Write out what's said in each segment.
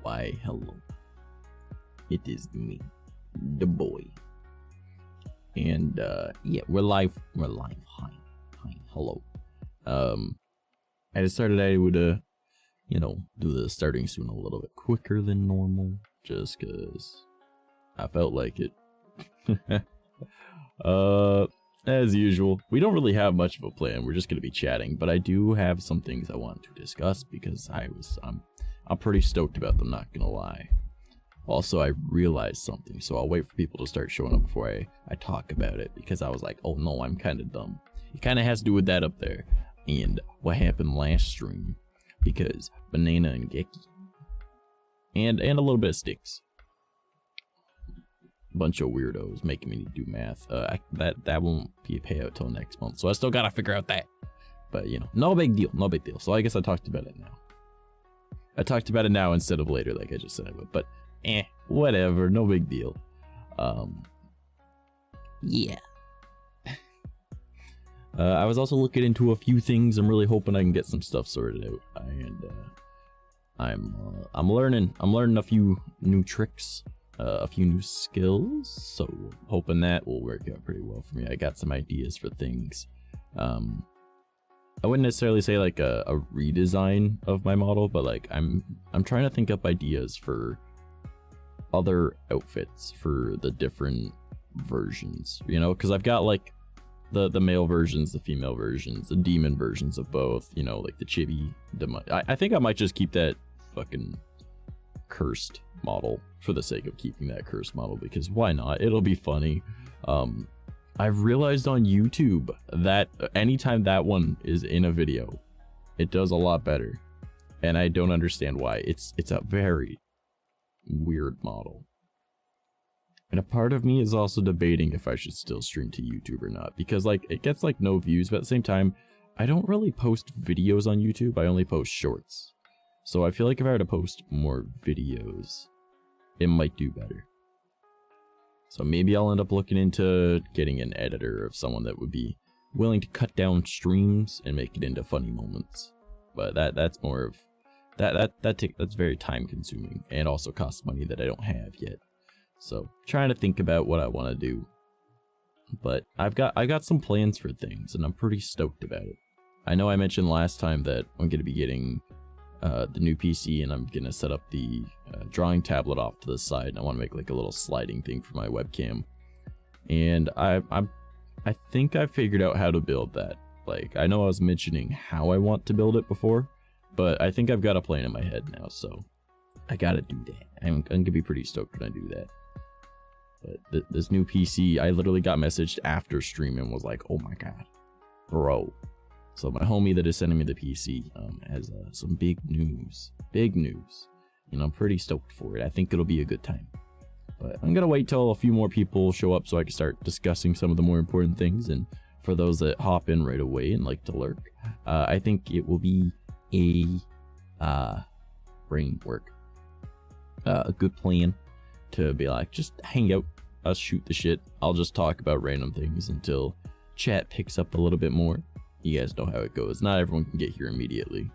Why, hello. It is me, the boy. And yeah, we're live. Hi, hello. I decided I would you know, do the starting soon a little bit quicker than normal, just cause I felt like it. As usual, we don't really have much of a plan. We're just gonna be chatting, but I do have some things I want to discuss because I'm pretty stoked about them, not gonna lie. Also, I realized something, so I'll wait for people to start showing up before I talk about it, because I was like, oh no, I'm kind of dumb. It kind of has to do with that up there, and what happened last stream, because Banana and Geki, and a little bit of Sticks. Bunch of weirdos making me do math. That won't be a payout till next month, so I still gotta figure out that. But you know, no big deal, no big deal. So I guess I talked about it now. I talked about it now instead of later, like I just said I would. But whatever, no big deal. Yeah. I was also looking into a few things. I'm really hoping I can get some stuff sorted out, and I'm learning a few new tricks. A few new skills, so hoping that will work out pretty well for me. I got some ideas for things. I wouldn't necessarily say like a redesign of my model, but like I'm trying to think up ideas for other outfits for the different versions, you know, because I've got like the male versions, the female versions, the demon versions of both, you know, like the chibi. I think I might just keep that fucking cursed model for the sake of keeping that cursed model, because why not? It'll be funny. I've realized on YouTube that anytime that one is in a video, it does a lot better, and I don't understand why. It's a very weird model, and a part of me is also debating if I should still stream to YouTube or not, because like it gets like no views, but at the same time I don't really post videos on YouTube. I only post shorts, so I feel like if I were to post more videos, it might do better. So maybe I'll end up looking into getting an editor of someone that would be willing to cut down streams and make it into funny moments. But that's more of that's very time consuming and also costs money that I don't have yet. So trying to think about what I want to do. But I got some plans for things, and I'm pretty stoked about it. I know I mentioned last time that I'm going to be getting the new PC, and I'm gonna set up the drawing tablet off to the side, and I want to make like a little sliding thing for my webcam. And I think I figured out how to build that. Like, I know I was mentioning how I want to build it before, but I think I've got a plan in my head now, so I gotta do that. I'm gonna be pretty stoked when I do that. But this new PC, I literally got messaged after stream and was like, oh my god, bro. So my homie that is sending me the PC has some big news, and I'm pretty stoked for it. I think it'll be a good time. But I'm gonna wait till a few more people show up so I can start discussing some of the more important things. And for those that hop in right away and like to lurk, I think it will be a brain work, a good plan to be like, just hang out, us shoot the shit. I'll just talk about random things until chat picks up a little bit more. You guys know how it goes. Not everyone can get here immediately.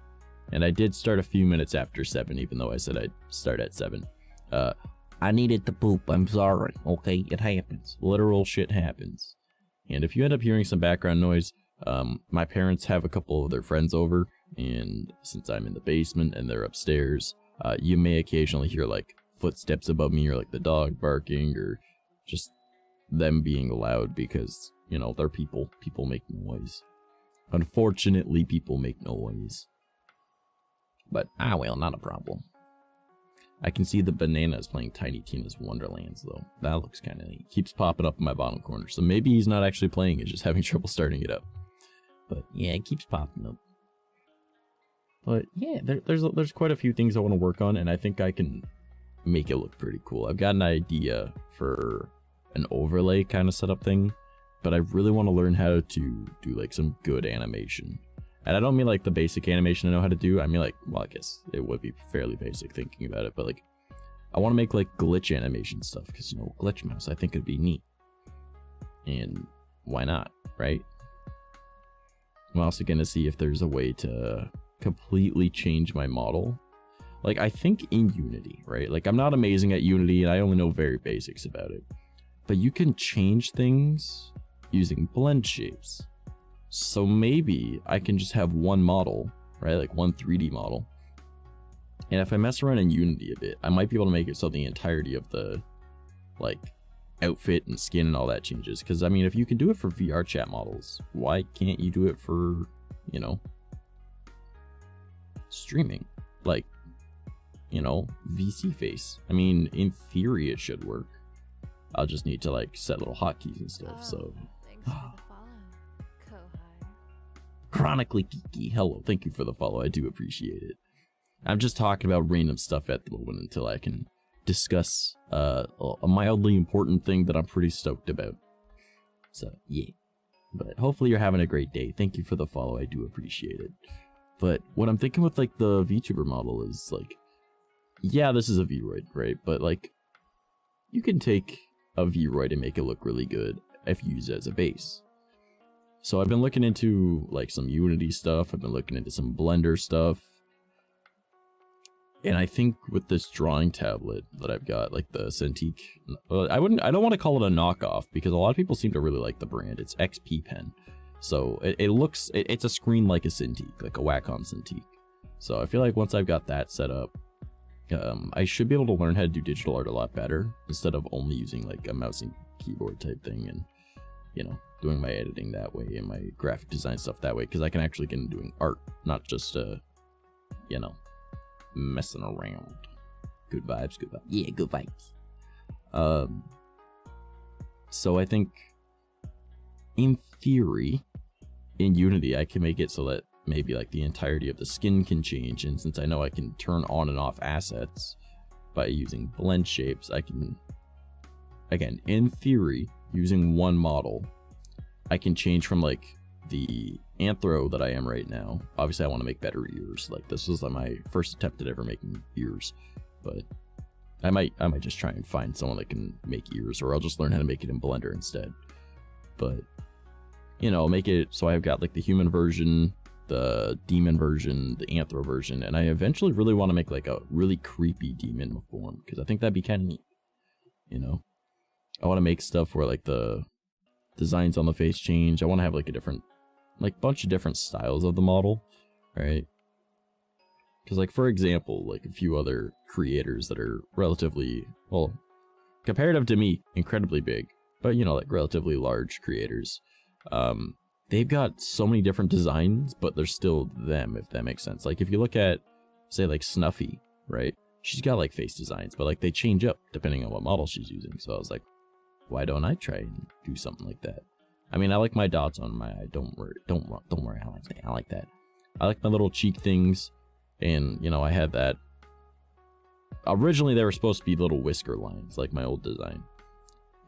And I did start a few minutes after 7, even though I said I'd start at 7. I needed to poop. I'm sorry. Okay, it happens. Literal shit happens. And if you end up hearing some background noise, my parents have a couple of their friends over, and since I'm in the basement and they're upstairs, you may occasionally hear like footsteps above me, or like the dog barking, or just them being loud, because, you know, they're people. People make noise. Unfortunately, people make noise. But, well, not a problem. I can see the bananas playing Tiny Tina's Wonderlands, though. That looks kind of neat. Keeps popping up in my bottom corner. So maybe he's not actually playing it, just having trouble starting it up. But, yeah, it keeps popping up. But, yeah, there's quite a few things I want to work on, and I think I can make it look pretty cool. I've got an idea for an overlay kind of setup thing, but I really want to learn how to do like some good animation. And I don't mean like the basic animation I know how to do. I mean like, well, I guess it would be fairly basic thinking about it, but like I want to make like glitch animation stuff, because, you know, glitch mouse, I think it'd be neat. And why not, right? I'm also going to see if there's a way to completely change my model. like, I think in Unity, right? Like, I'm not amazing at Unity, and I only know very basics about it. But you can change things using blend shapes. So maybe I can just have one model, right? Like one 3D model. And if I mess around in Unity a bit, I might be able to make it so the entirety of the, like, outfit and skin and all that changes. Because, I mean, if you can do it for VR chat models, why can't you do it for, you know, streaming? Like, you know, VC face. I mean, in theory, it should work. I'll just need to, like, set little hotkeys and stuff, so. Thanks for the follow, Kohai. Chronically Geeky, hello, thank you for the follow, I do appreciate it. I'm just talking about random stuff at the moment until I can discuss a mildly important thing that I'm pretty stoked about. So, yeah. But hopefully you're having a great day. Thank you for the follow, I do appreciate it. But what I'm thinking with, like, the VTuber model is, like, yeah, this is a Vroid, right? But, like, you can take a Vroid and make it look really good if you use it as a base. So I've been looking into, like, some Unity stuff. I've been looking into some Blender stuff. And I think with this drawing tablet that I've got, like the 𝐶𝐚𝐭, I don't want to call it a knockoff because a lot of people seem to really like the brand. It's XP Pen. So it's a screen like a 𝐶𝐚𝐭, like a Wacom 𝐶𝐚𝐭. So I feel like once I've got that set up, I should be able to learn how to do digital art a lot better instead of only using like a mouse and keyboard type thing and, you know, doing my editing that way and my graphic design stuff that way, because I can actually get into doing art, not just, you know, messing around. Good vibes, good vibes. Yeah, good vibes. So I think in theory, in Unity, I can make it so that maybe like the entirety of the skin can change, and since I know I can turn on and off assets by using blend shapes, I can, again, in theory, using one model, I can change from like the anthro that I am right now. Obviously I want to make better ears. Like this was like my first attempt at ever making ears, but I might just try and find someone that can make ears, or I'll just learn how to make it in Blender instead. But you know, make it so I've got like the human version, the demon version, the anthro version, and I eventually really want to make like a really creepy demon form, because I think that'd be kind of neat. You know, I want to make stuff where like the designs on the face change. I want to have like a different, like bunch of different styles of the model, right? Because like for example, like a few other creators that are relatively, well, comparative to me, incredibly big, but you know, like relatively large creators, they've got so many different designs, but they're still them, if that makes sense. Like if you look at, say, like Snuffy, right? She's got like face designs, but like they change up depending on what model she's using. So I was like, why don't I try and do something like that? I mean, I like my dots on my eye. Don't worry, I like that. I like that. I like my little cheek things, and you know, I had that. Originally, they were supposed to be little whisker lines, like my old design.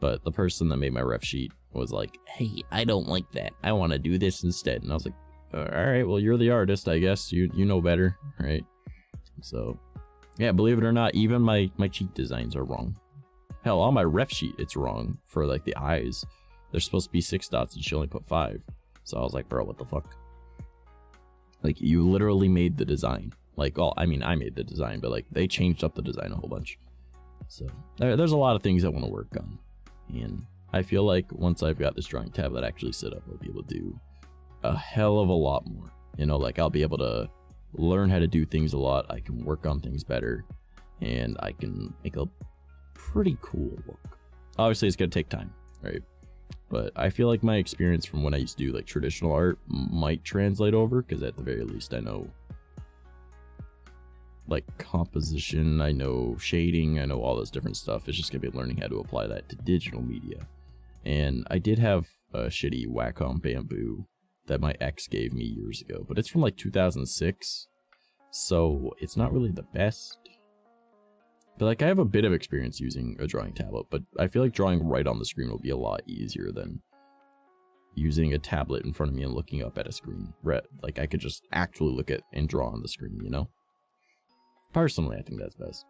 But the person that made my ref sheet was like, "Hey, I don't like that. I want to do this instead." And I was like, "All right, well, you're the artist, I guess. You know better, right?" So, yeah, believe it or not, even my cheek designs are wrong. Hell, on my ref sheet, it's wrong for like the eyes. They're supposed to be 6 dots and she only put 5. So I was like, bro, what the fuck? Like, you literally made the design. Like, well, I mean, I made the design, but like, they changed up the design a whole bunch. So, there's a lot of things I want to work on. And I feel like once I've got this drawing tablet actually set up, I'll be able to do a hell of a lot more. You know, like, I'll be able to learn how to do things a lot. I can work on things better. And I can make a pretty cool look. Obviously, it's going to take time, right? But I feel like my experience from when I used to do like traditional art might translate over, because at the very least I know like composition, I know shading, I know all this different stuff. It's just gonna be learning how to apply that to digital media. And I did have a shitty Wacom bamboo that my ex gave me years ago, but it's from like 2006, so it's not really the best. But like, I have a bit of experience using a drawing tablet, but I feel like drawing right on the screen will be a lot easier than using a tablet in front of me and looking up at a screen. Like, I could just actually look at and draw on the screen, you know? Personally, I think that's best.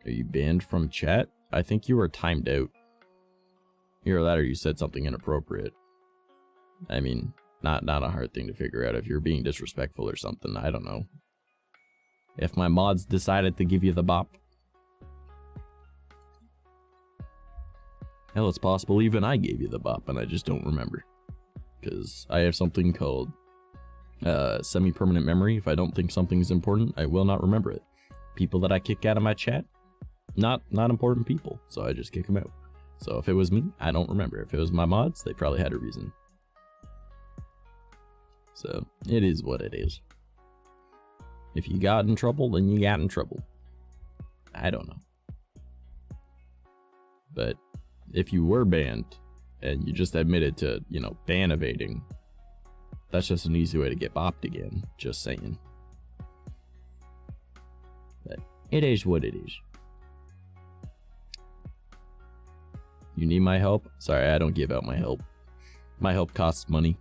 Are you banned from chat? I think you were timed out. Either that or you said something inappropriate. I mean, not a hard thing to figure out. If you're being disrespectful or something, I don't know. if my mods decided to give you the bop. Hell, it's possible even I gave you the bop and I just don't remember. Because I have something called semi-permanent memory. If I don't think something's important, I will not remember it. People that I kick out of my chat, not important people, so I just kick them out. So if it was me, I don't remember. If it was my mods, they probably had a reason. So it is what it is. If you got in trouble, then you got in trouble. I don't know. But if you were banned and you just admitted to, you know, ban evading, that's just an easy way to get bopped again. Just saying. But it is what it is. You need my help? Sorry, I don't give out my help. My help costs money.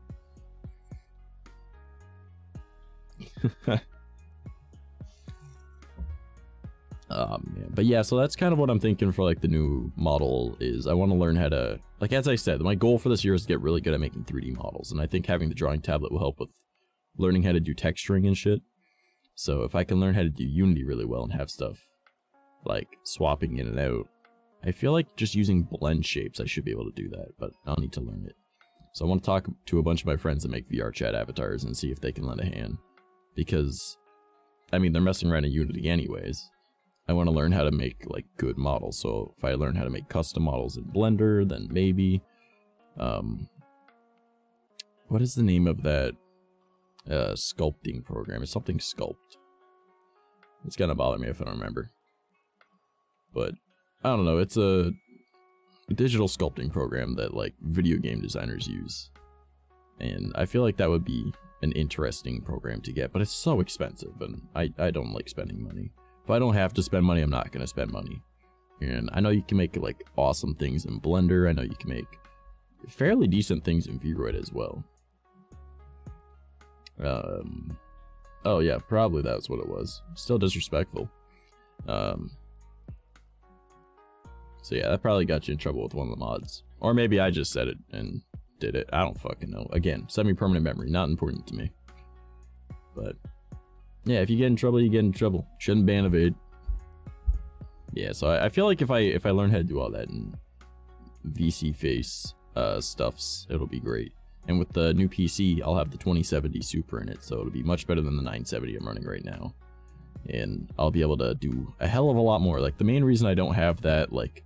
Oh man, but yeah, so that's kind of what I'm thinking for like the new model is I want to learn how to, like as I said, my goal for this year is to get really good at making 3D models, and I think having the drawing tablet will help with learning how to do texturing and shit. So if I can learn how to do Unity really well and have stuff like swapping in and out, I feel like just using blend shapes I should be able to do that, but I'll need to learn it. So I want to talk to a bunch of my friends that make VR chat avatars and see if they can lend a hand, because I mean they're messing around in Unity anyways. I want to learn how to make like good models. So if I learn how to make custom models in Blender, then maybe what is the name of that sculpting program? It's something Sculpt. It's gonna bother me if I don't remember, but I don't know. It's a digital sculpting program that like video game designers use, and I feel like that would be an interesting program to get, but it's so expensive and I don't like spending money. If I don't have to spend money, I'm not going to spend money. And I know you can make like awesome things in Blender. I know you can make fairly decent things in VRoid as well. Oh yeah, probably that's what it was. Still disrespectful. So yeah, that probably got you in trouble with one of the mods. Or maybe I just said it and did it. I don't fucking know. Again, semi-permanent memory, not important to me. But yeah, if you get in trouble, you get in trouble. Shouldn't ban evade. Yeah, so I feel like if I learn how to do all that in VC face stuffs, it'll be great. And with the new PC, I'll have the 2070 Super in it, so it'll be much better than the 970 I'm running right now. And I'll be able to do a hell of a lot more. Like the main reason I don't have that, like,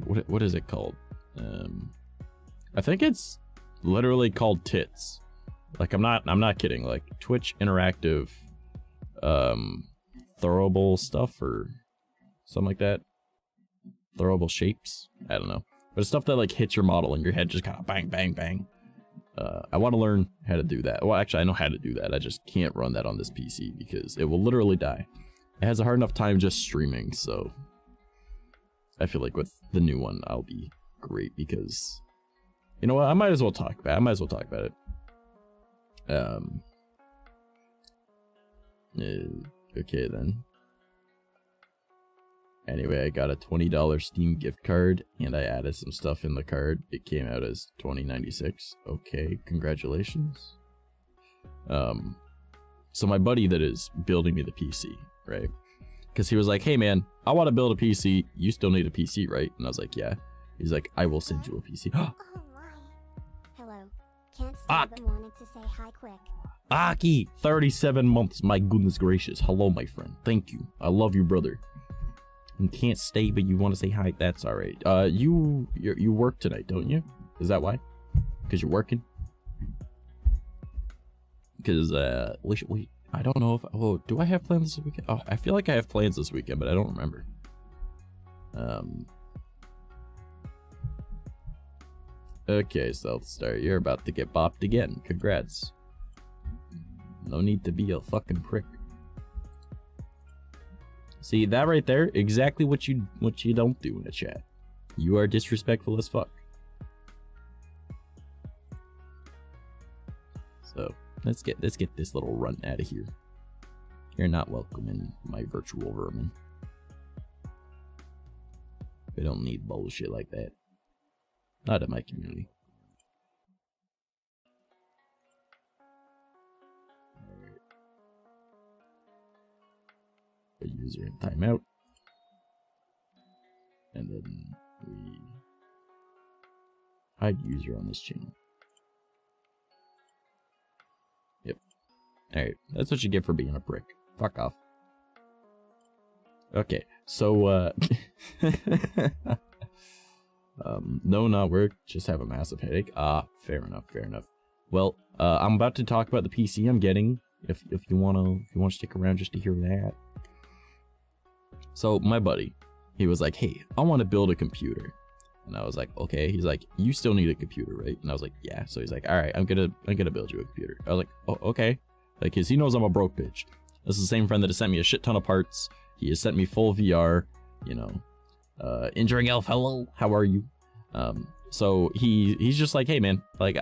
what is it called? I think it's literally called tits. Like I'm not kidding. Like Twitch interactive, throwable stuff or something like that. Throwable shapes. I don't know, but it's stuff that like hits your model and your head just kind of bang, bang, bang. I want to learn how to do that. Well, actually, I know how to do that. I just can't run that on this PC because it will literally die. It has a hard enough time just streaming, so I feel like with the new one, I'll be great because, you know what? I might as well talk about it. Okay then. Anyway, I got a $20 Steam gift card, and I added some stuff in the card. It came out as $20.96. Okay, congratulations. So my buddy that is building me the PC, right? Because he was like, hey man, I want to build a PC. You still need a PC, right? And I was like, yeah. He's like, I will send you a PC. Oh my. Hello. Can't stay but wanted to say hi quick. Aki, 37 months. My goodness gracious. Hello, my friend. Thank you. I love you, brother. You can't stay, but you want to say hi. That's all right. You work tonight, don't you? Is that why? Because you're working? Because wait. I don't know if. Oh, do I have plans this weekend? Oh, I feel like I have plans this weekend, but I don't remember. Okay, Self-Star, you're about to get bopped again. Congrats. No need to be a fucking prick. See, that right there, exactly what you don't do in a chat. You are disrespectful as fuck. So, let's get this little runt out of here. You're not welcome in my virtual vermin. We don't need bullshit like that. Not in my community. user in timeout. And then we hide user on this channel. Yep. Alright, that's what you get for being a prick. Fuck off. Okay, so, no, not work, just have a massive headache. Ah, fair enough, fair enough. Well, I'm about to talk about the PC I'm getting, if you wanna stick around just to hear that. So, my buddy, he was like, hey, I want to build a computer. And I was like, okay. He's like, you still need a computer, right? And I was like, yeah. So he's like, all right, I'm gonna build you a computer. I was like, oh, okay. Like, cause he knows I'm a broke bitch. This is the same friend that has sent me a shit ton of parts. He has sent me full VR, you know. 𝐁𝐿, hello, how are you? So he's just like, hey man, like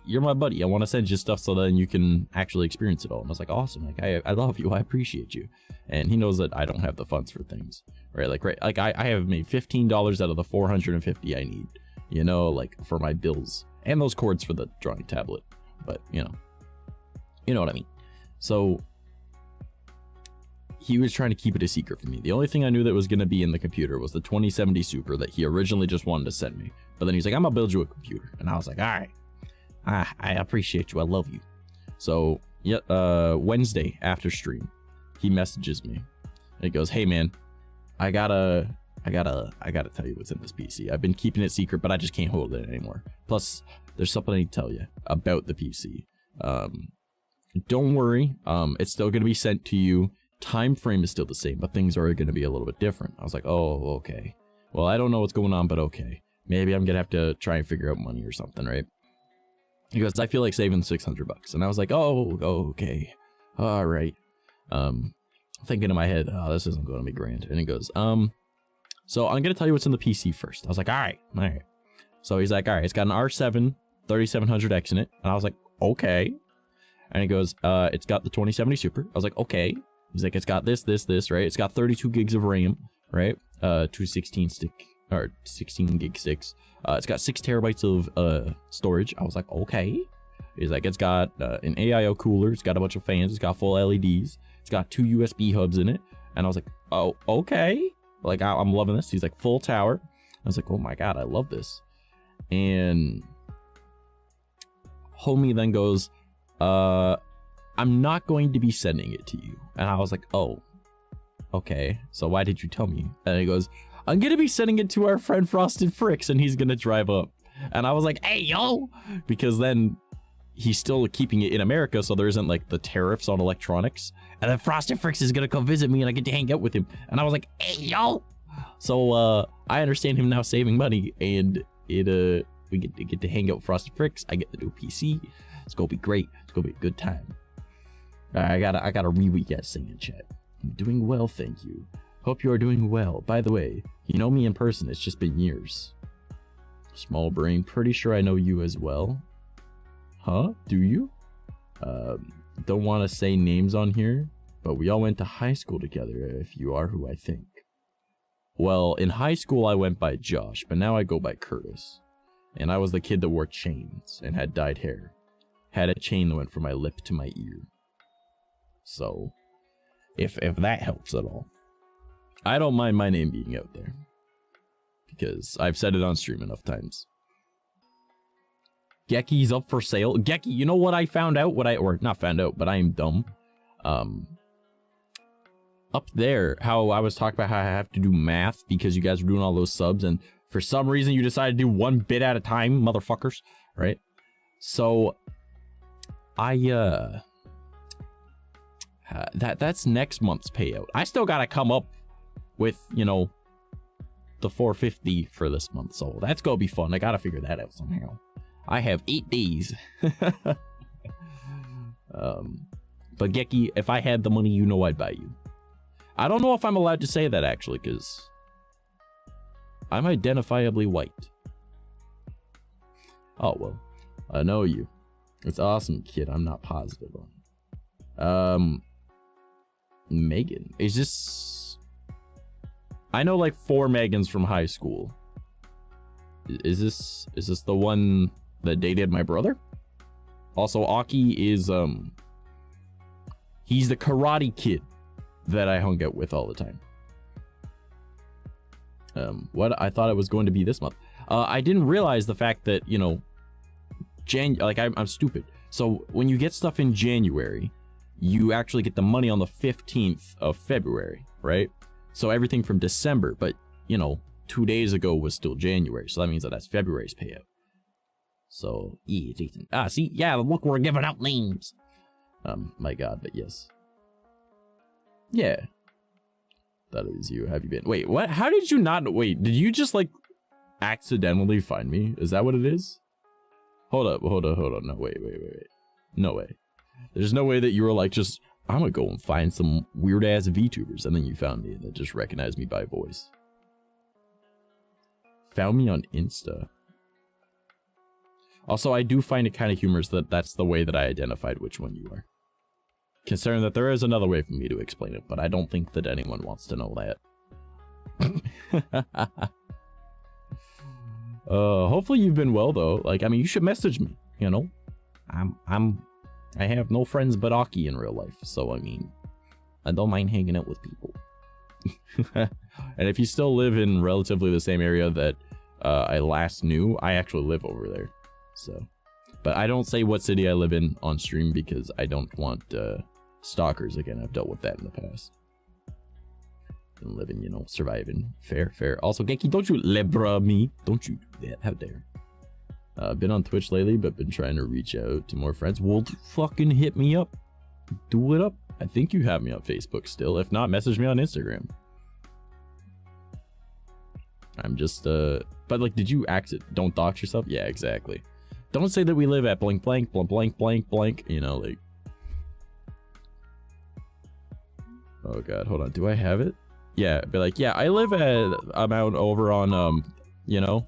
you're my buddy. I want to send you stuff so then you can actually experience it all. And I was like, awesome. Like I love you. I appreciate you. And he knows that I don't have the funds for things, right? Like I have made $15 out of the 450 I need, you know, like for my bills and those cords for the drawing tablet. But you know what I mean. So he was trying to keep it a secret from me. The only thing I knew that was going to be in the computer was the 2070 Super that he originally just wanted to send me. But then he's like, I'm gonna build you a computer. And I was like, all right. I appreciate you. I love you. So yeah, Wednesday after stream, he messages me and he goes, hey man, I gotta tell you what's in this PC. I've been keeping it secret, but I just can't hold it anymore. Plus, there's something I need to tell you about the PC. Don't worry. It's still gonna be sent to you. Time frame is still the same, but things are gonna be a little bit different. I was like, oh, okay. Well, I don't know what's going on, but okay. Maybe I'm gonna have to try and figure out money or something, right? He goes, I feel like saving $600. And I was like, oh, okay. All right. Thinking in my head, oh, this isn't going to be grand. And he goes, so I'm going to tell you what's in the PC first. I was like, all right. So he's like, all right, it's got an R7 3700X in it. And I was like, okay. And he goes, it's got the 2070 Super. I was like, okay. He's like, it's got this, right? It's got 32 gigs of RAM, right? 216 stick, or 16 gig sticks. It's got 6 terabytes of storage. I was like, okay. He's like, it's got an AIO cooler. It's got a bunch of fans. It's got full LEDs. It's got 2 USB hubs in it. And I was like, oh, okay. Like, I'm loving this. He's like, full tower. I was like, oh my God, I love this. And homie then goes, I'm not going to be sending it to you. And I was like, oh, okay. So why did you tell me? And he goes, I'm gonna be sending it to our friend Frosted Fricks and he's gonna drive up. And I was like, hey, yo, because then he's still keeping it in America, so there isn't like the tariffs on electronics. And then Frosted Fricks is gonna come visit me and I get to hang out with him. And I was like, hey, yo. So I understand him now saving money, and we get to hang out with Frosted Fricks. I get the new PC. It's gonna be great. It's gonna be a good time. All right, I got a wee guest singing chat. I'm doing well, thank you. Hope you are doing well. By the way, you know me in person, it's just been years. Small brain, pretty sure I know you as well. Huh? Do you? Don't want to say names on here, but we all went to high school together, if you are who I think. Well, in high school I went by Josh, but now I go by Curtis. And I was the kid that wore chains and had dyed hair. Had a chain that went from my lip to my ear. So, if that helps at all. I don't mind my name being out there, because I've said it on stream enough times. 𝐂𝐡𝐚𝐭 up for sale. 𝐂𝐂𝐡𝐚, you know what I found out? Or not found out, but I am dumb. Up there, how I was talking about how I have to do math because you guys were doing all those subs, and for some reason you decided to do 1 bit at a time, motherfuckers, right? So, that's next month's payout. I still gotta come up with, you know, the 450 for this month, so that's gonna be fun. I gotta figure that out somehow. I have 8 days. But 𝐂𝐡𝐚, if I had the money, you know I'd buy you. I don't know if I'm allowed to say that actually, because I'm identifiably white. Oh well, I know you. It's awesome, kid. I'm not positive on it. Megan, is this? I know like 4 Megans from high school. Is this the one that dated my brother? Also, Aki is he's the Karate Kid that I hung out with all the time. What I thought it was going to be this month. I didn't realize the fact that, you know, I'm stupid. So when you get stuff in January, you actually get the money on the 15th of February, right? So everything from December, but, you know, 2 days ago was still January. So that means that that's February's payout. So, yeah, Jason. Ah, see? Yeah, look, we're giving out names. My God, but yes. Yeah. That is you. Have you been? Wait, what? How did you not? Wait, did you just, like, accidentally find me? Is that what it is? Hold up. No, wait. No way. There's no way that you were like, just, I'm gonna go and find some weird-ass VTubers, and then you found me, and then just recognized me by voice. Found me on Insta. Also, I do find it kind of humorous that that's the way that I identified which one you are. Considering that there is another way for me to explain it, but I don't think that anyone wants to know that. Hopefully you've been well though. Like, I mean, you should message me, you know? I have no friends but Aki in real life, so I mean, I don't mind hanging out with people. And if you still live in relatively the same area that I last knew, I actually live over there. So, but I don't say what city I live in on stream because I don't want stalkers again. I've dealt with that in the past. Been living, you know, surviving. Fair. Also, Genki, don't you libra me. Don't you do that. How dare. Been on Twitch lately, but been trying to reach out to more friends. Well, fucking hit me up. Do it up. I think you have me on Facebook still. If not, message me on Instagram. I'm just, but like, did you exit? Don't dox yourself? Yeah, exactly. Don't say that we live at blank, blank, blank, blank, blank, blank, you know, like. Oh God, hold on. Do I have it? Yeah, be like, yeah, I live at, I'm out over on, you know.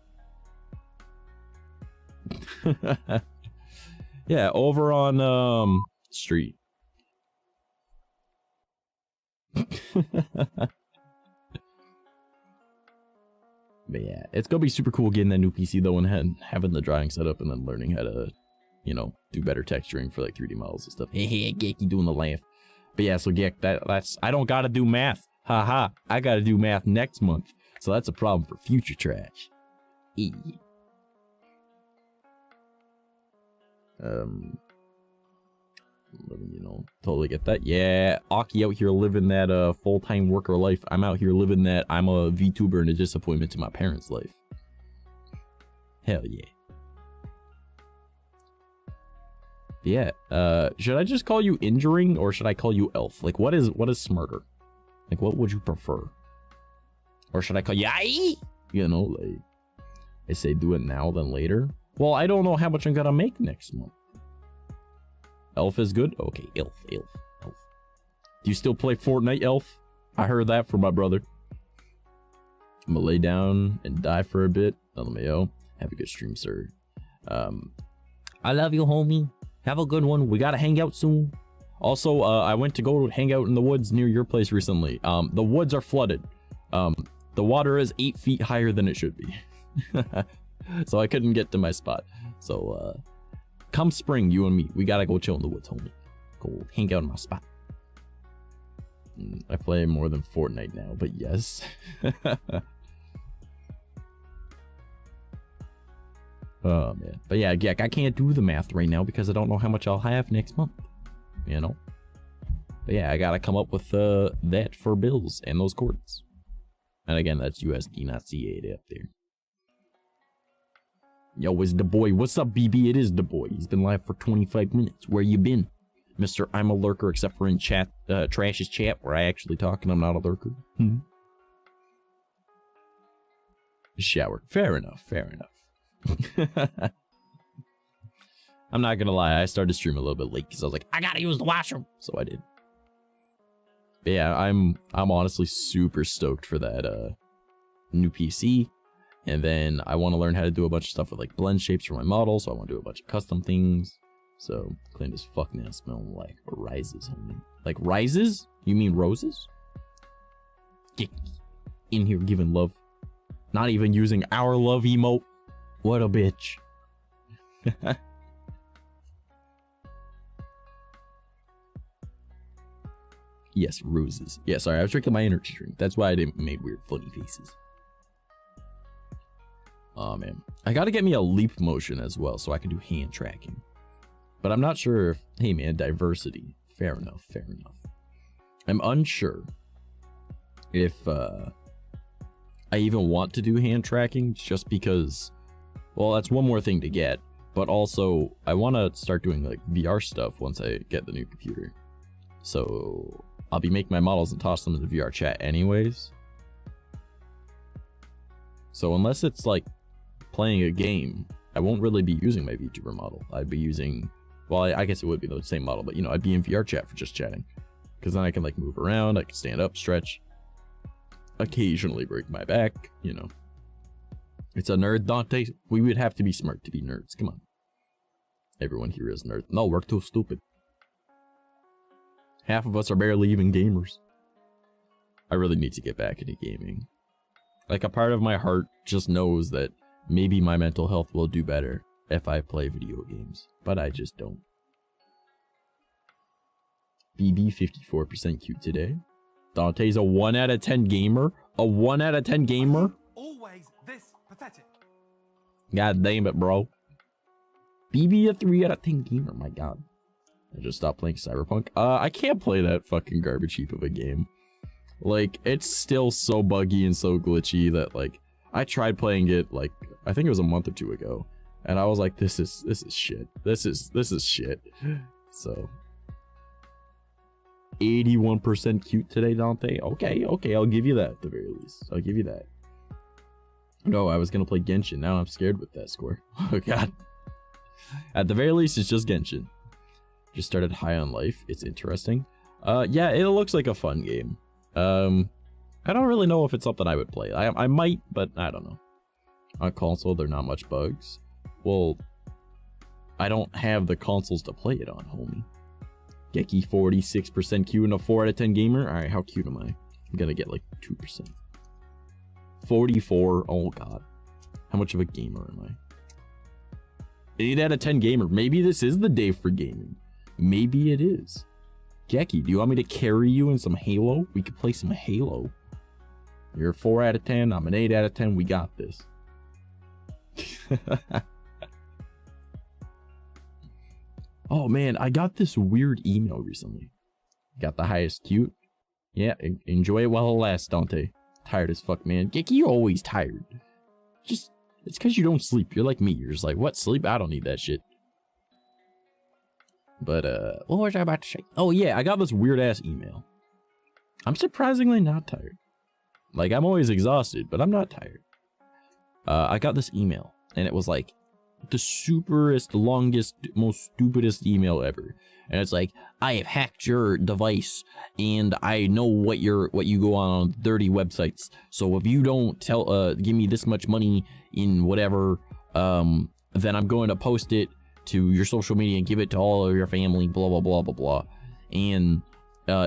Yeah, over on, street. But yeah, it's gonna be super cool getting that new PC though and having the drawing set up and then learning how to, you know, do better texturing for like 3D models and stuff. Hey, Gecky doing the laugh. But yeah, so Geck, that's, I don't gotta do math. Haha, I gotta do math next month. So that's a problem for future trash. You know, totally get that. Yeah, Aki out here living that full-time worker life. I'm out here living that I'm a VTuber and a disappointment to my parents' life. Hell yeah. Yeah, should I just call you Injuring or should I call you Elf? Like, what is smarter? Like, what would you prefer? Or should I call you Ai? You know, like, I say do it now than later. Well, I don't know how much I'm gonna make next month. Elf is good? Okay, Elf. Do you still play Fortnite, Elf? I heard that from my brother. I'm gonna lay down and die for a bit. LMAO. Have a good stream, sir. I love you, homie. Have a good one. We gotta hang out soon. Also, I went to go hang out in the woods near your place recently. The woods are flooded. The water is 8 feet higher than it should be. So I couldn't get to my spot. So, come spring, you and me, we gotta go chill in the woods, homie. Go hang out in my spot. I play more than Fortnite now, but yes. Oh, man. But yeah, I can't do the math right now because I don't know how much I'll have next month. You know? But yeah, I gotta come up with that for bills and those cords. And again, that's USD, not CAD up there. Yo, it's the boy. What's up, BB? It is the boy. He's been live for 25 minutes. Where you been? Mr. I'm a lurker, except for in chat, Trash's chat, where I actually talk and I'm not a lurker. Showered. Fair enough. I'm not gonna lie, I started streaming a little bit late because I was like, I gotta use the washroom. So I did. But yeah, I'm honestly super stoked for that new PC. And then I want to learn how to do a bunch of stuff with like blend shapes for my model. So I want to do a bunch of custom things. So clean as fuck now, smelling like rises, homie. Like rises? You mean roses? Get in here giving love. Not even using our love emote. What a bitch. Yes, roses. Yeah, sorry, I was drinking my energy drink. That's why I didn't made weird funny faces. Oh man, I gotta get me a leap motion as well so I can do hand tracking. But I'm not sure if, hey man, diversity. Fair enough, fair enough. I'm unsure if I even want to do hand tracking, just because, well, that's one more thing to get. But also, I want to start doing like VR stuff once I get the new computer. So I'll be making my models and toss them in the VR chat anyways. So unless it's like playing a game, I won't really be using my VTuber model. I'd be using, well, I guess it would be the same model, but you know, I'd be in VR chat for just chatting. Because then I can like move around, I can stand up, stretch, occasionally break my back, you know. It's a nerd, Dante. We would have to be smart to be nerds. Come on. Everyone here is nerd. No, we're too stupid. Half of us are barely even gamers. I really need to get back into gaming. Like, a part of my heart just knows that maybe my mental health will do better if I play video games. But I just don't. BB 54% cute today. Dante's a 1 out of 10 gamer. A 1 out of 10 gamer. Always this pathetic. God damn it, bro. BB a 3 out of 10 gamer. My God. I just stopped playing Cyberpunk. I can't play that fucking garbage heap of a game. Like, it's still so buggy and so glitchy that, like, I tried playing it, like, I think it was a month or two ago, and I was like, this is shit. This is shit. So 81% cute today, Dante. Okay, I'll give you that at the very least. I'll give you that. No, I was gonna play Genshin. Now I'm scared with that score. Oh God. At the very least, it's just Genshin. Just started High on Life. It's interesting. Yeah, it looks like a fun game. I don't really know if it's something I would play. I might, but I don't know. On console, there are not much bugs. Well, I don't have the consoles to play it on, homie. Geki 46% cute and a 4 out of 10 gamer. All right, how cute am I? I'm gonna get like 2%. 44. Oh God, how much of a gamer am I? 8 out of 10 gamer. Maybe this is the day for gaming. Maybe it is. Geki, do you want me to carry you in some Halo? We could play some Halo. You're a 4 out of 10. I'm an 8 out of 10. We got this. Oh man, I got this weird email recently. Got the highest cute. Yeah, enjoy it while it lasts, Dante. Tired as fuck, man. Geki, you're always tired. Just, it's because you don't sleep. You're like me. You're just like, what, sleep? I don't need that shit. But, what was I about to say? Oh yeah, I got this weird ass email. I'm surprisingly not tired. Like, I'm always exhausted, but I'm not tired. I got this email, and it was like the superest, longest, most stupidest email ever. And it's like, I have hacked your device, and I know what you go on dirty websites. So if you don't give me this much money in whatever, then I'm going to post it to your social media and give it to all of your family, blah, blah, blah, blah, blah. And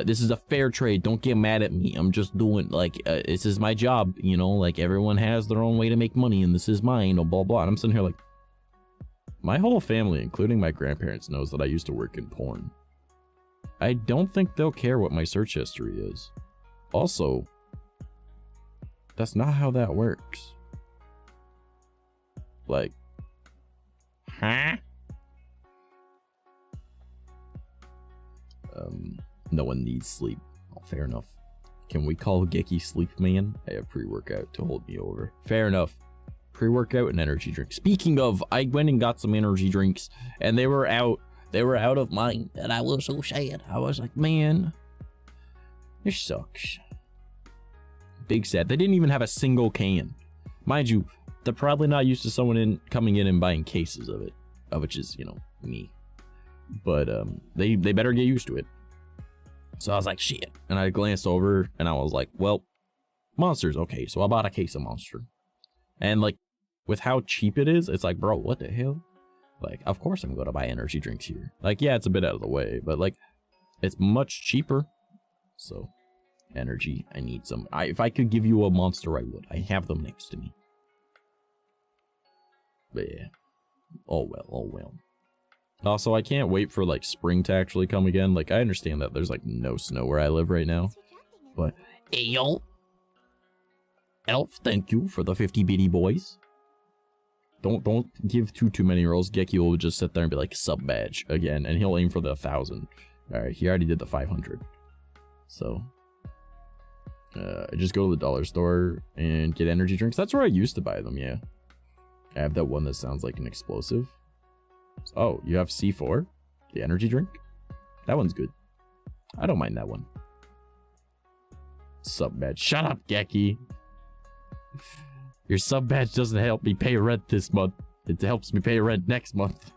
this is a fair trade. Don't get mad at me. I'm just doing, like, this is my job, you know, like, everyone has their own way to make money, and this is mine, blah, blah. And I'm sitting here like, my whole family, including my grandparents, knows that I used to work in porn. I don't think they'll care what my search history is. Also, that's not how that works. Like, huh? No one needs sleep. Oh, fair enough. Can we call Geki Sleep Man? I have pre-workout to hold me over. Fair enough. Pre-workout and energy drink. Speaking of, I went and got some energy drinks, and they were out of mine, and I was so sad. I was like, man, this sucks. Big sad. They didn't even have a single can. Mind you, they're probably not used to someone coming in and buying cases of it, which is, you know, me. But they better get used to it. So I was like, shit. And I glanced over, and I was like, well, Monsters. Okay, so I bought a case of Monster. And, like, with how cheap it is, it's like, bro, what the hell? Like, of course I'm going to buy energy drinks here. Like, yeah, it's a bit out of the way, but, like, it's much cheaper. So, energy, I need some. If I could give you a Monster, I would. I have them next to me. But, yeah. Oh, well, oh, well. Also, I can't wait for like spring to actually come again. Like, I understand that there's like no snow where I live right now, but hey yo, Elf, thank you for the 50 bitty boys. Don't give too many rolls. 𝐂𝐸 will just sit there and be like sub badge again, and he'll aim for the 1,000. All right, he already did the 500. So I just go to the dollar store and get energy drinks. That's where I used to buy them. Yeah, I have that one that sounds like an explosive. Oh, you have C4, the energy drink. That one's good. I don't mind that one. Sub badge. Shut up, 𝐂𝐸. Your sub badge doesn't help me pay rent this month. It helps me pay rent next month.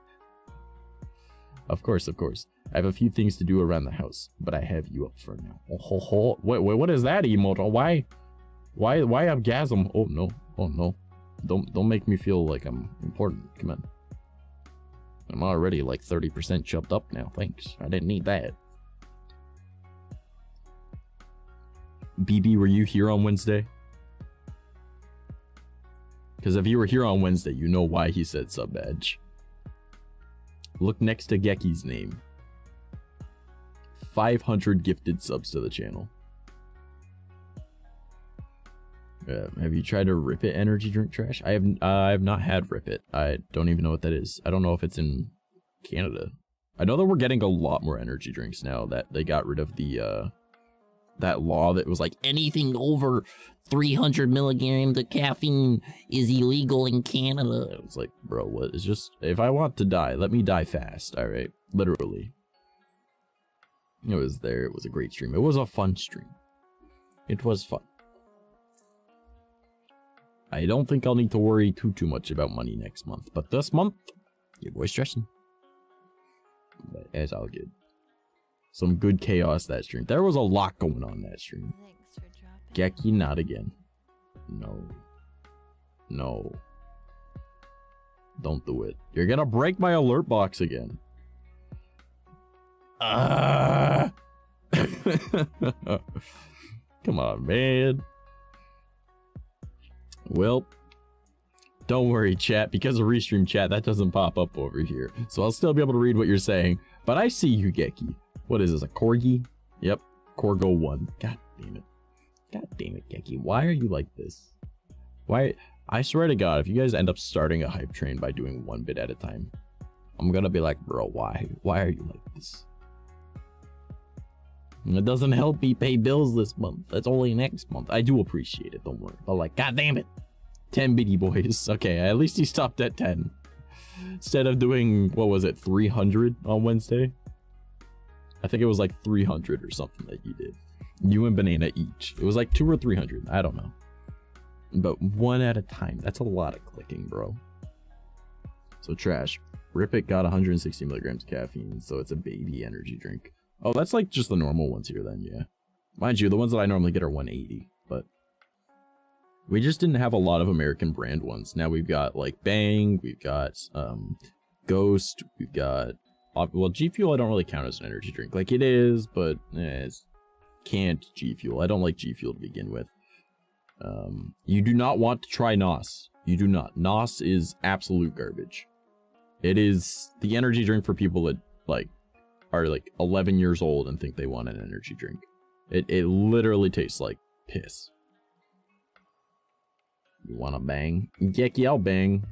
Of course, of course. I have a few things to do around the house, but I have you up for now. Oh, ho, ho. Wait, what is that emote? Why orgasm? Oh no, oh no. Don't make me feel like I'm important. Come on. I'm already like 30% chopped up now. Thanks. I didn't need that. BB, were you here on Wednesday? Because if you were here on Wednesday, you know why he said sub badge. Look next to 𝐂𝐸's name. 500 gifted subs to the channel. Have you tried to Rip It energy drink trash? I have not had Rip It. I don't even know what that is. I don't know if it's in Canada. I know that we're getting a lot more energy drinks now that they got rid of the that law that was like anything over 300 milligrams of caffeine is illegal in Canada. It was like, bro, what is just, if I want to die, let me die fast. All right, literally. It was there. It was a great stream. It was a fun stream. It was fun. I don't think I'll need to worry too much about money next month, but this month, your boy's stressing. But it's all good. Some good chaos that stream. There was a lot going on that stream. Thanks for dropping. 𝐂𝐸, not again. No. No. Don't do it. You're gonna break my alert box again. Come on, man. Well, don't worry, chat. Because of Restream chat, that doesn't pop up over here. So I'll still be able to read what you're saying. But I see you, 𝐂𝐸. What is this, a corgi? Yep, Corgo 1. God damn it. God damn it, 𝐂𝐸. Why are you like this? Why? I swear to God, if you guys end up starting a hype train by doing one bit at a time, I'm gonna be like, bro, why? Why are you like this? It doesn't help me pay bills this month. That's only next month. I do appreciate it, don't worry. But like, god damn it. 10 bitty boys. Okay, at least he stopped at 10. Instead of doing, what was it, 300 on Wednesday? I think it was like 300 or something that you did. You and Banana each. It was like 200 or 300. I don't know. But one at a time. That's a lot of clicking, bro. So trash. Rip It got 160 milligrams of caffeine, so it's a baby energy drink. Oh, that's like just the normal ones here then, yeah. Mind you, the ones that I normally get are 180, but we just didn't have a lot of American brand ones. Now we've got like Bang, we've got Ghost, we've got, well, G Fuel I don't really count as an energy drink. Like it is, but it's canned G Fuel. I don't like G Fuel to begin with. You do not want to try NOS. You do not. NOS is absolute garbage. It is the energy drink for people that like are like 11 years old and think they want an energy drink. It literally tastes like piss. You want to bang? 𝐂𝐸, I'll bang.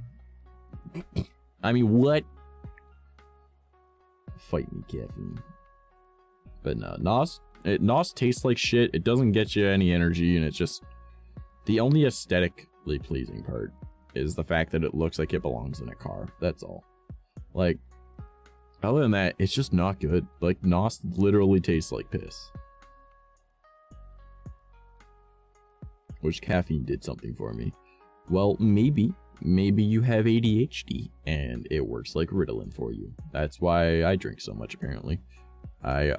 I mean, what? Fight me, caffeine. But no, NOS tastes like shit. It doesn't get you any energy, and it's just the only aesthetically pleasing part is the fact that it looks like it belongs in a car. That's all. Like, other than that, it's just not good. Like, NOS literally tastes like piss. Which caffeine did something for me. Well, maybe you have ADHD and it works like Ritalin for you. That's why I drink so much, apparently. I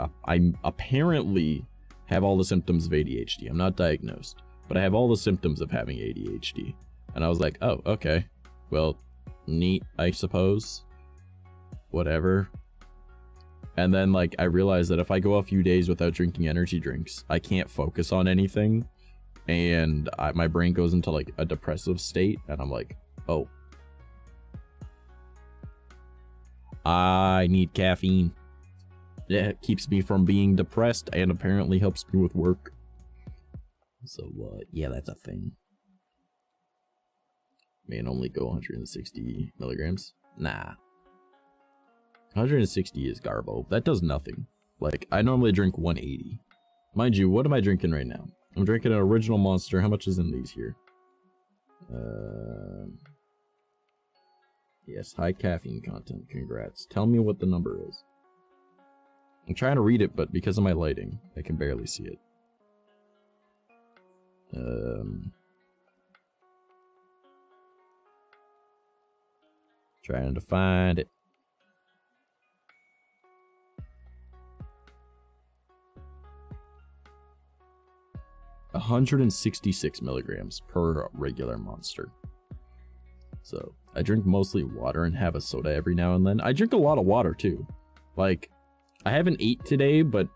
apparently have all the symptoms of ADHD. I'm not diagnosed, but I have all the symptoms of having ADHD. And I was like, oh, okay. Well, neat, I suppose. Whatever. And then, like, I realized that if I go a few days without drinking energy drinks, I can't focus on anything. And my brain goes into, like, a depressive state. And I'm like, oh. I need caffeine. It keeps me from being depressed and apparently helps me with work. So, yeah, that's a thing. Man, only go 160 milligrams? Nah. 160 is garbo. That does nothing. Like, I normally drink 180. Mind you, what am I drinking right now? I'm drinking an original Monster. How much is in these here? Yes, high caffeine content. Congrats. Tell me what the number is. I'm trying to read it, but because of my lighting, I can barely see it. Trying to find it. A 166 milligrams per regular Monster. So I drink mostly water and have a soda every now and then. I drink a lot of water too. Like, I haven't ate today, but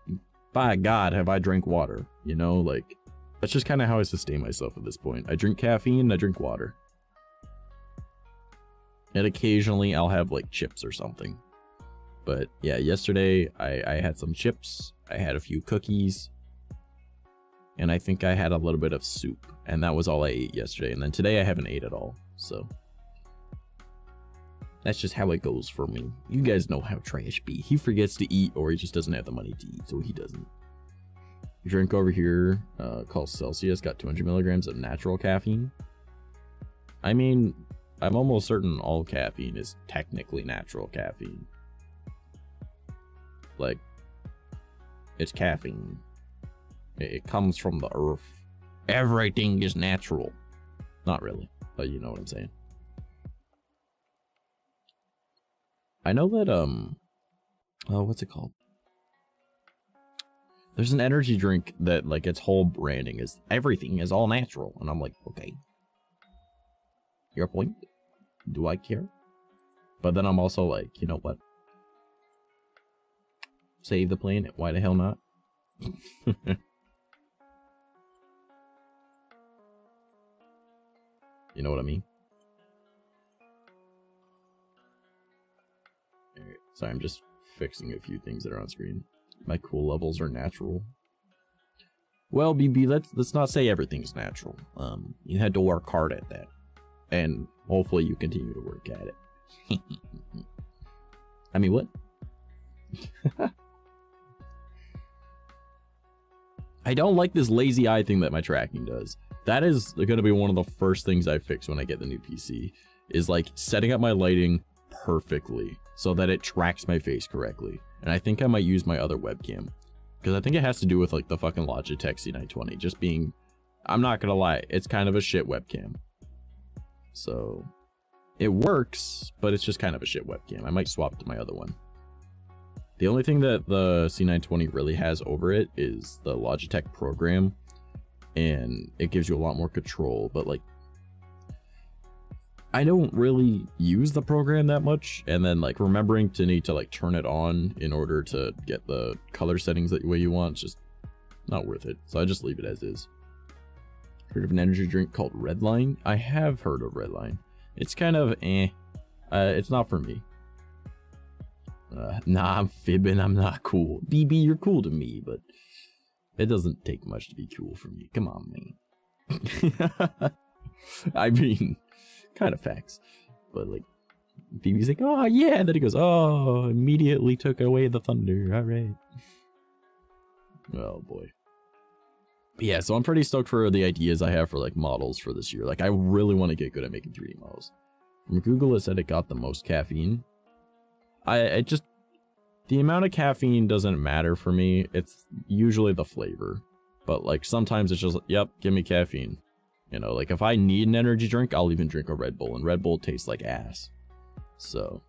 by God, have I drank water, you know? Like, that's just kind of how I sustain myself at this point. I drink caffeine, I drink water. And occasionally I'll have like chips or something. But yeah, yesterday I had some chips, I had a few cookies, and I think I had a little bit of soup. And that was all I ate yesterday. And then today I haven't ate at all, so. That's just how it goes for me. You guys know how trash be. He forgets to eat, or he just doesn't have the money to eat, so he doesn't. Drink over here called Celsius, got 200 milligrams of natural caffeine. I mean, I'm almost certain all caffeine is technically natural caffeine. Like, it's caffeine. It comes from the earth. Everything is natural. Not really, but you know what I'm saying. I know that, oh, what's it called? There's an energy drink that, like, its whole branding is everything is all natural. And I'm like, okay. Your point? Do I care? But then I'm also like, you know what? Save the planet. Why the hell not? You know what I mean? Alright, sorry, I'm just fixing a few things that are on screen. My cool levels are natural. Well, BB, let's not say everything's natural. You had to work hard at that. And hopefully you continue to work at it. I mean, what? I don't like this lazy eye thing that my tracking does. That is going to be one of the first things I fix when I get the new PC. Is like setting up my lighting perfectly so that it tracks my face correctly. And I think I might use my other webcam. Because I think it has to do with like the fucking Logitech C920. Just being, I'm not going to lie, it's kind of a shit webcam. So it works, but it's just kind of a shit webcam. I might swap to my other one. The only thing that the C920 really has over it is the Logitech program. And it gives you a lot more control, but like, I don't really use the program that much, and then like remembering to need to like turn it on in order to get the color settings that way you want, it's just not worth it. So I just leave it as is. Heard of an energy drink called Redline? I have heard of Redline. It's kind of it's not for me. Nah, I'm fibbing, I'm not cool. BB, you're cool to me, but it doesn't take much to be cool for me. Come on, man. I mean, kind of facts. But like, BB's like, oh yeah, and then he goes, oh, immediately took away the thunder. All right. Oh boy. But yeah, so I'm pretty stoked for the ideas I have for like models for this year. Like, I really want to get good at making 3D models. From Google, it said it got the most caffeine. I just, the amount of caffeine doesn't matter for me. It's usually the flavor. But like, sometimes it's just, yep, give me caffeine. You know, like if I need an energy drink, I'll even drink a Red Bull, and Red Bull tastes like ass. So,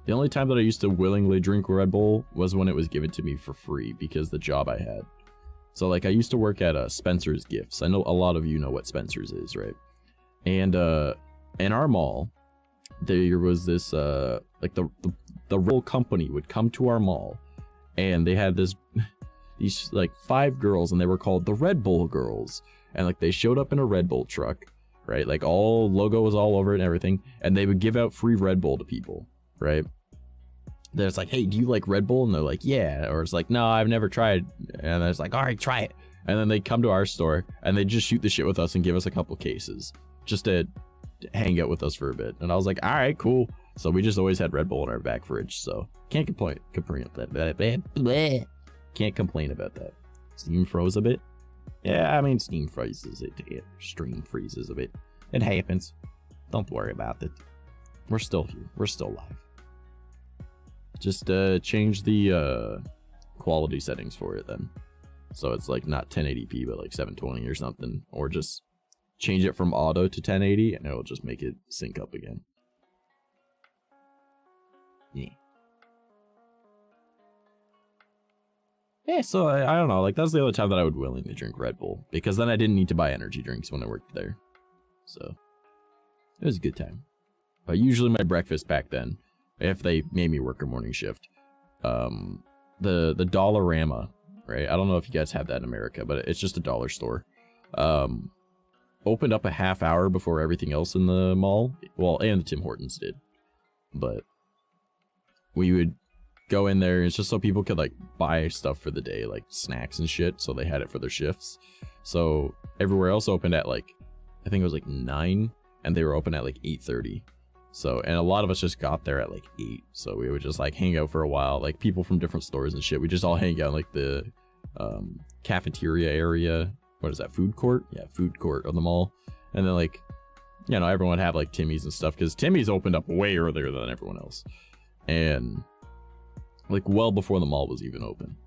the only time that I used to willingly drink Red Bull was when it was given to me for free because the job I had. So like, I used to work at Spencer's Gifts. I know a lot of you know what Spencer's is, right? And in our mall, there was this like the real company would come to our mall, and they had these like 5 girls, and they were called the Red Bull Girls. And like, they showed up in a Red Bull truck, right? Like, all logo was all over it and everything, and they would give out free Red Bull to people, right? There's like, hey, do you like Red Bull? And they're like, yeah. Or it's like, no, I've never tried. And it's like, all right, try it. And then they come to our store and they just shoot the shit with us and give us a couple cases just to hang out with us for a bit. And I was like, all right, cool. So we just always had Red Bull in our back fridge. So can't complain. Can't complain about that. Steam froze a bit. Yeah, I mean, Steam freezes it. Stream freezes a bit. It happens. Don't worry about it. We're still here. We're still live. Just change the quality settings for it then. So it's like not 1080p, but like 720 or something. Or just change it from auto to 1080 and it'll just make it sync up again. Yeah. Yeah, so I don't know. Like, that's the only time that I would willingly drink Red Bull. Because then I didn't need to buy energy drinks when I worked there. So, it was a good time. But usually my breakfast back then, if they made me work a morning shift, the Dollarama, right? I don't know if you guys have that in America, but it's just a dollar store. Opened up a half hour before everything else in the mall. Well, and the Tim Hortons did. But we would go in there, and it's just so people could like buy stuff for the day, like snacks and shit, so they had it for their shifts. So everywhere else opened at like, I think it was like 9, and they were open at like 8:30. So, and a lot of us just got there at like 8, so we would just like hang out for a while, like people from different stores and shit. We just all hang out in like the cafeteria area. What is that, food court? Yeah, food court of the mall. And then like, you know, everyone would have like Timmy's and stuff, because Timmy's opened up way earlier than everyone else, and like well before the mall was even open.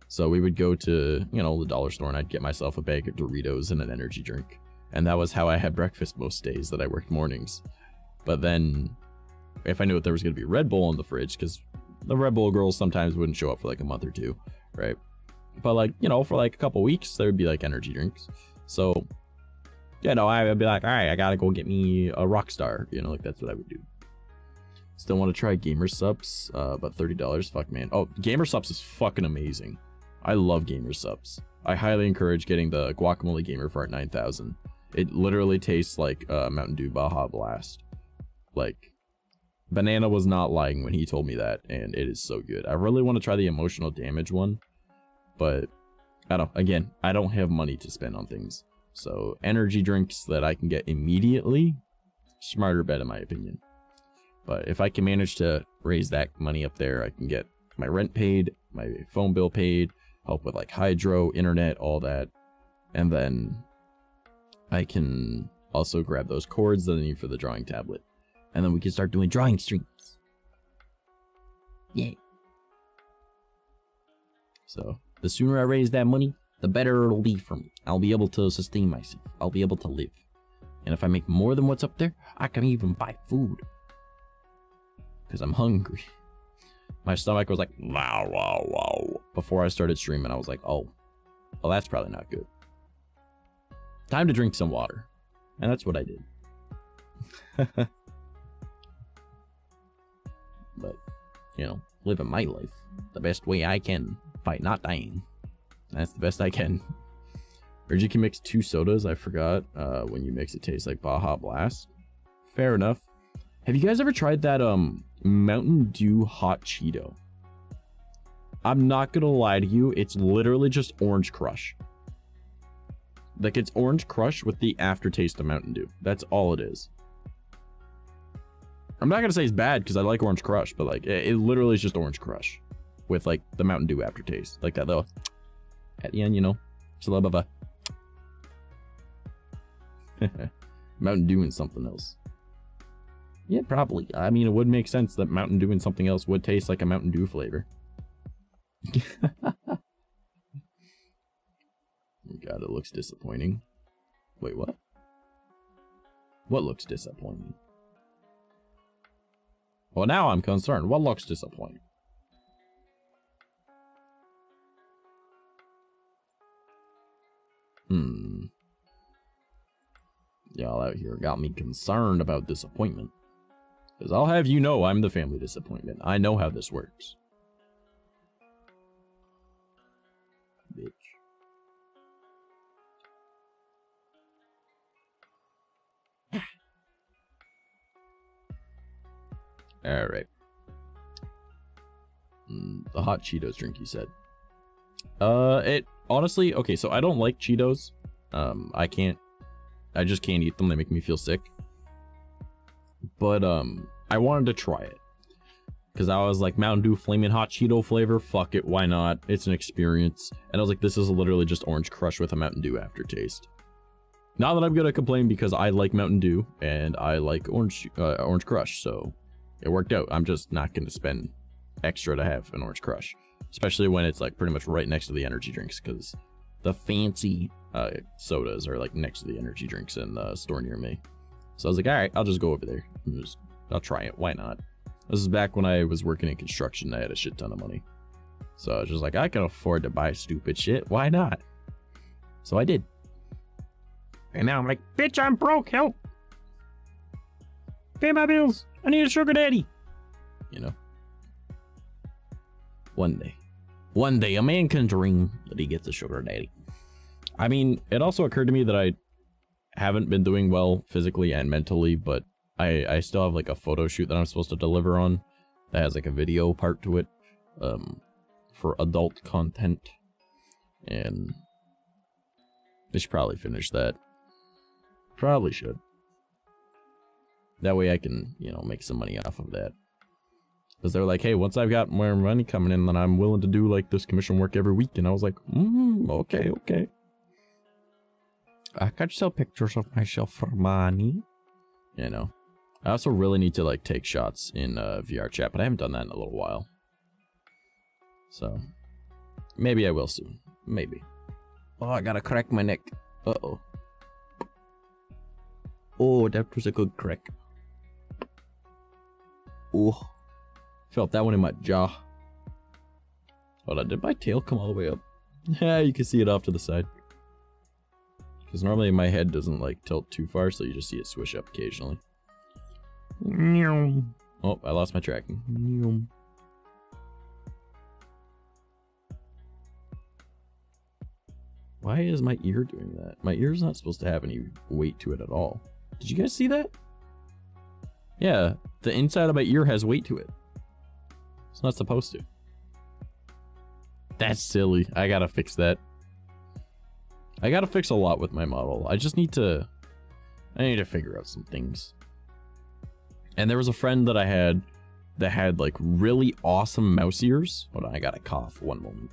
So we would go to, you know, the dollar store, and I'd get myself a bag of Doritos and an energy drink, and that was how I had breakfast most days that I worked mornings. But then if I knew that there was going to be Red Bull in the fridge, because the Red Bull girls sometimes wouldn't show up for like a month or two, right? But like, you know, for like a couple weeks there would be like energy drinks. So, you know, I would be like, all right, I gotta go get me a Rockstar, you know, like that's what I would do. Still want to try Gamer Subs, but $30, fuck man. Oh, Gamer Subs is fucking amazing. I love Gamer Subs. I highly encourage getting the Guacamole Gamer Fart 9000. It literally tastes like Mountain Dew Baja Blast. Like, Banana was not lying when he told me that, and it is so good. I really want to try the emotional damage one, but I don't, again, I don't have money to spend on things. So energy drinks that I can get immediately, smarter bet in my opinion. But if I can manage to raise that money up there, I can get my rent paid, my phone bill paid, help with like hydro, internet, all that. And then I can also grab those cords that I need for the drawing tablet. And then we can start doing drawing streams. Yay. So the sooner I raise that money, the better it'll be for me. I'll be able to sustain myself. I'll be able to live. And if I make more than what's up there, I can even buy food. Because I'm hungry. My stomach was like, wow, wow, wow. Before I started streaming, I was like, oh, well, that's probably not good. Time to drink some water. And that's what I did. But, you know, living my life the best way I can by not dying. That's the best I can. Or you can mix 2 sodas, I forgot. When you mix it tastes like Baja Blast. Fair enough. Have you guys ever tried that Mountain Dew Hot Cheeto? I'm not gonna lie to you, it's literally just Orange Crush. Like, it's Orange Crush with the aftertaste of Mountain Dew. That's all it is. I'm not gonna say it's bad because I like Orange Crush, but like it literally is just Orange Crush with like the Mountain Dew aftertaste, like that little at the end, you know, just a little bit of a Mountain Dew and something else. Yeah, probably. I mean, it would make sense that Mountain Dew and something else would taste like a Mountain Dew flavor. God, it looks disappointing. Wait, what? What looks disappointing? Well, now I'm concerned. What looks disappointing? Y'all out here got me concerned about disappointment. Because I'll have you know I'm the family disappointment. I know how this works. Bitch. Alright. The hot Cheetos drink, you said. It honestly, okay, so I don't like Cheetos. I just can't eat them. They make me feel sick. But I wanted to try it because I was like, Mountain Dew Flamin' Hot Cheeto flavor, fuck it, why not? It's an experience. And I was like, this is literally just Orange Crush with a Mountain Dew aftertaste. Not that I'm gonna complain because I like Mountain Dew and I like Orange Crush, so it worked out. I'm just not gonna spend extra to have an Orange Crush, especially when it's like pretty much right next to the energy drinks, because the fancy sodas are like next to the energy drinks in the store near me. So I was like, all right, I'll just go over there and I'll try it. Why not? This is back when I was working in construction. I had a shit ton of money, so I was just like, I can afford to buy stupid shit. Why not? So I did. And now I'm like, bitch, I'm broke, help! Pay my bills! I need a sugar daddy! You know? One day a man can dream that he gets a sugar daddy. I mean, it also occurred to me that I haven't been doing well physically and mentally, but I still have like a photo shoot that I'm supposed to deliver on that has like a video part to it, for adult content. And I should probably finish that. Probably should. That way I can, you know, make some money off of that. Because they're like, hey, once I've got more money coming in, then I'm willing to do like this commission work every week. And I was like, okay. I could sell pictures of myself for money. You know. I also really need to like take shots in VR chat, but I haven't done that in a little while. So maybe I will soon. Maybe. Oh, I gotta crack my neck. Uh-oh. Oh, that was a good crack. Oh, felt that one in my jaw. Hold on, did my tail come all the way up? Yeah, you can see it off to the side. Because normally my head doesn't like tilt too far, so you just see it swish up occasionally. Oh, I lost my tracking. Why is my ear doing that? My ear's not supposed to have any weight to it at all. Did you guys see that? Yeah, the inside of my ear has weight to it. It's not supposed to. That's silly. I gotta fix that. I gotta fix a lot with my model. I need to figure out some things. And there was a friend that I had that had like really awesome mouse ears. Hold on, I gotta cough one moment.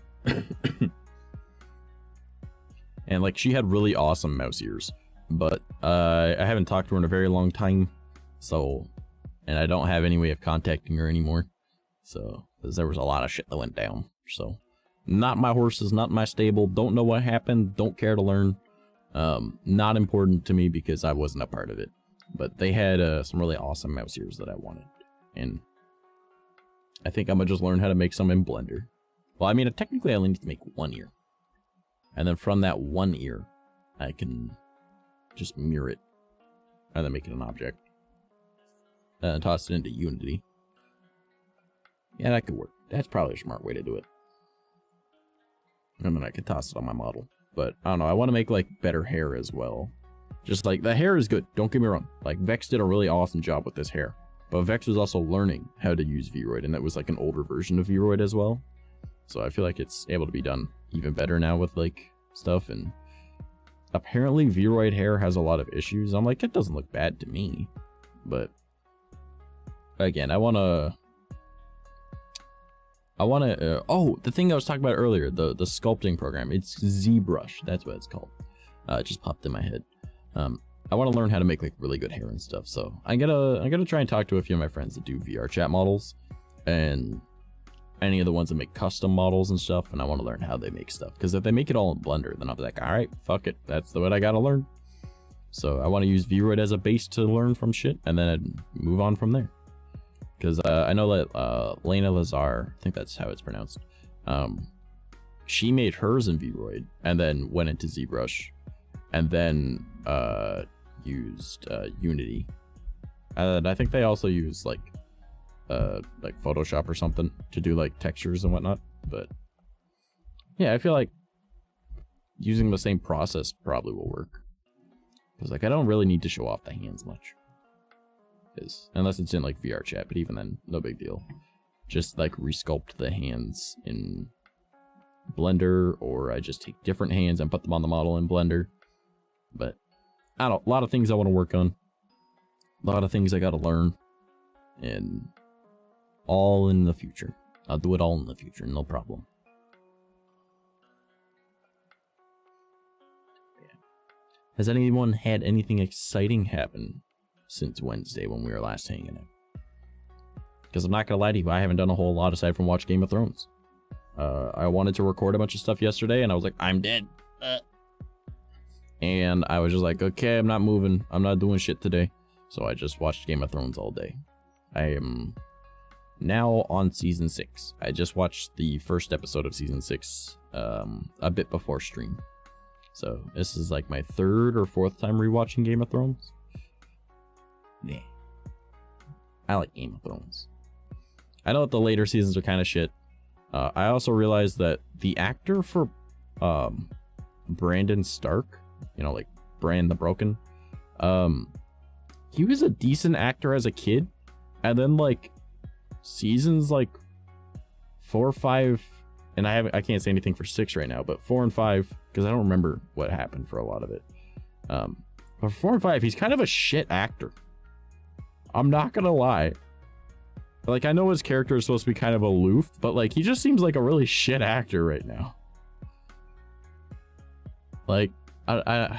And like she had really awesome mouse ears. But I haven't talked to her in a very long time, so, and I don't have any way of contacting her anymore, so, because there was a lot of shit that went down, so, not my horses, not my stable, don't know what happened, don't care to learn, not important to me because I wasn't a part of it, but they had some really awesome mouse ears that I wanted, and I think I'm gonna just learn how to make some in Blender. Well, I mean, technically I only need to make one ear, and then from that one ear, I can just mirror it and then make it an object and toss it into Unity. Yeah, that could work. That's probably a smart way to do it. And then I could toss it on my model. But I don't know, I want to make like better hair as well. Just like the hair is good, don't get me wrong. Like Vex did a really awesome job with this hair, but Vex was also learning how to use VRoid, and that was like an older version of VRoid as well. So I feel like it's able to be done even better now with like stuff. And apparently VRoid hair has a lot of issues. I'm like, it doesn't look bad to me, but again, I want to oh, the thing I was talking about earlier, the sculpting program, it's ZBrush, that's what it's called. It just popped in my head. I want to learn how to make like really good hair and stuff, so I'm gonna try and talk to a few of my friends that do VR chat models and any of the ones that make custom models and stuff, and I want to learn how they make stuff, because if they make it all in Blender, then I'll be like, all right, fuck it, that's what I gotta learn. So I want to use VRoid as a base to learn from shit, and then I'd move on from there. Because I know that Lena Lazar, I think that's how it's pronounced, she made hers in VRoid and then went into ZBrush and then used Unity. And I think they also use like Photoshop or something to do like textures and whatnot. But yeah, I feel like using the same process probably will work. Because like I don't really need to show off the hands much. Unless it's in like VR chat, but even then, no big deal. just like resculpt the hands in Blender, or I just take different hands and put them on the model in Blender. But I don't, a lot of things I want to work on, a lot of things I got to learn, and all in the future. I'll do it all in the future, no problem. Yeah. Has anyone had anything exciting happen since Wednesday when we were last hanging out? Because I'm not gonna lie to you, I haven't done a whole lot aside from watch Game of Thrones. I wanted to record a bunch of stuff yesterday, and I was like, I'm dead. And I was just like, okay, I'm not moving. I'm not doing shit today. So I just watched Game of Thrones all day. I am now on season 6. I just watched the first episode of season 6 a bit before stream. So this is like my 3rd or 4th time rewatching Game of Thrones. Yeah. I like Game of Thrones. I know that the later seasons are kind of shit. I also realized that the actor for Brandon Stark, you know, like Bran the Broken, he was a decent actor as a kid, and then like seasons like 4 or 5, and I can't say anything for 6 right now, but 4 and 5, because I don't remember what happened for a lot of it. But for 4 and 5, he's kind of a shit actor. I'm not gonna lie. Like, I know his character is supposed to be kind of aloof, but like he just seems like a really shit actor right now. Like, I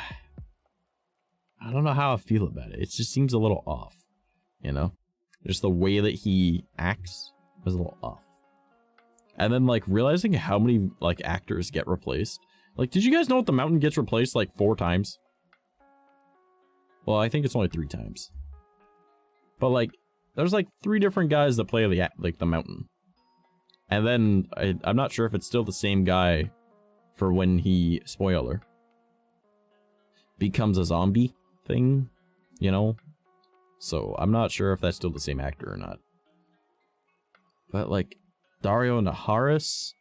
don't know how I feel about it. It just seems a little off, you know? Just the way that he acts was a little off. And then like realizing how many like actors get replaced. Like, did you guys know that the Mountain gets replaced like 4 times? Well, I think it's only 3 times. But like, there's like 3 different guys that play the Mountain. And then I'm not sure if it's still the same guy for when he, spoiler, becomes a zombie thing, you know? So I'm not sure if that's still the same actor or not. But like Dario Naharis,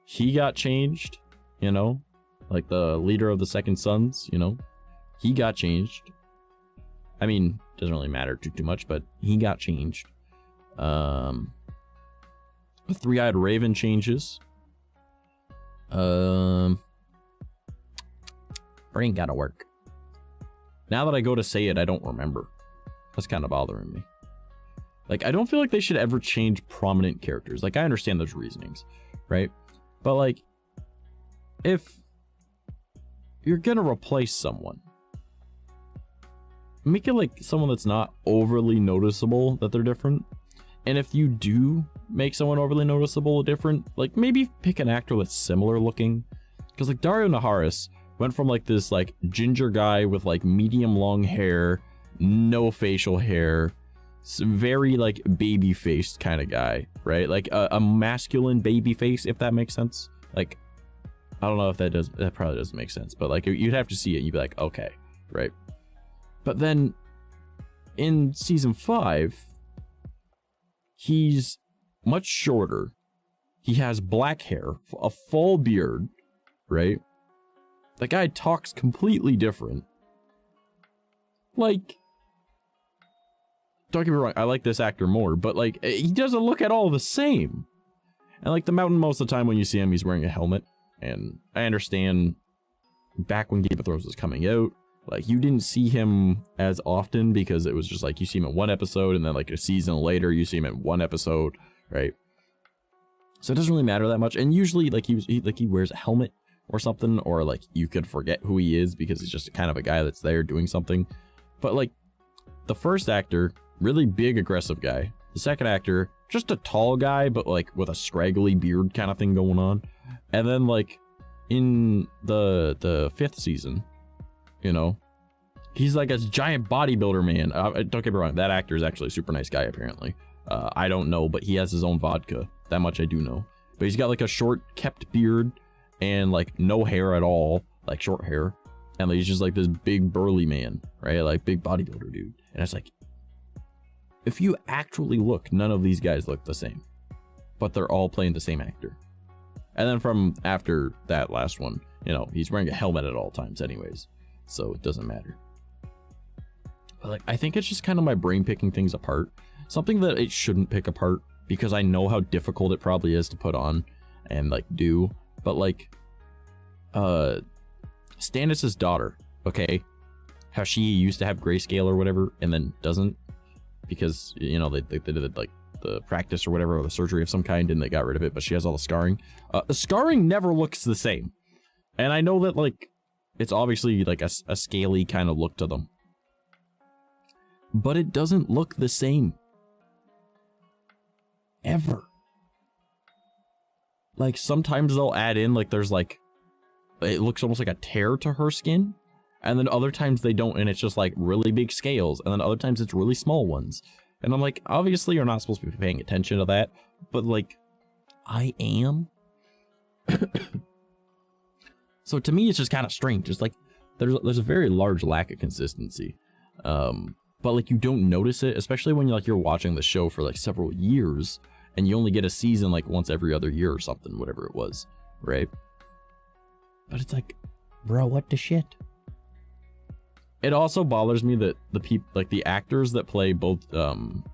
he got changed, you know? Like the leader of the Second Sons, you know? He got changed. I mean, doesn't really matter too much, but he got changed. The Three-Eyed Raven changes. Brain gotta work. Now that I go to say it, I don't remember. That's kind of bothering me. Like, I don't feel like they should ever change prominent characters. Like, I understand those reasonings, right? But like, if you're gonna replace someone, make it like someone that's not overly noticeable that they're different. And if you do make someone overly noticeable different, like maybe pick an actor that's similar looking. Because like Dario Naharis went from like this like ginger guy with like medium long hair, no facial hair, very like baby faced kind of guy, right? Like a masculine baby face, if that makes sense. Like, I don't know if that probably doesn't make sense, but like you'd have to see it, you'd be like, okay, right? But then in season 5, he's much shorter. He has black hair, a full beard, right? The guy talks completely different. Like, don't get me wrong, I like this actor more, but like, he doesn't look at all the same. And like the Mountain, most of the time when you see him, he's wearing a helmet. And I understand back when Game of Thrones was coming out, like, you didn't see him as often because it was just like you see him in 1 episode, and then like a season later you see him in 1 episode, right? So it doesn't really matter that much. And usually like he wears a helmet or something, or like you could forget who he is because he's just kind of a guy that's there doing something. But like the first actor, really big aggressive guy. The second actor, just a tall guy but like with a scraggly beard kind of thing going on. And then like in the 5th season, you know, he's like a giant bodybuilder man. Don't get me wrong, that actor is actually a super nice guy apparently. I don't know, but he has his own vodka. That much I do know. But he's got like a short kept beard and like no hair at all, like short hair. And like, he's just like this big burly man, right? Like big bodybuilder dude. And it's like, if you actually look, none of these guys look the same, but they're all playing the same actor. And then from after that last one, you know, he's wearing a helmet at all times anyways, so it doesn't matter. But like, I think it's just kind of my brain picking things apart. Something that it shouldn't pick apart because I know how difficult it probably is to put on and like do. But like Stannis' daughter, okay, how she used to have grayscale or whatever and then doesn't because, you know, they did like the practice or whatever, or the surgery of some kind, and they got rid of it, but she has all the scarring. The scarring never looks the same. And I know that, like, it's obviously like a scaly kind of look to them, but it doesn't look the same. Ever. Like, sometimes they'll add in, like, there's like, it looks almost like a tear to her skin, and then other times they don't, and it's just like really big scales, and then other times it's really small ones. And I'm like, obviously you're not supposed to be paying attention to that, but like, I am. So to me, it's just kind of strange. It's like, there's a very large lack of consistency. But like, you don't notice it, especially when you're watching the show for like several years, and you only get a season like once every other year or something, whatever it was, right? But it's like, bro, what the shit? It also bothers me that the actors that play both Joffrey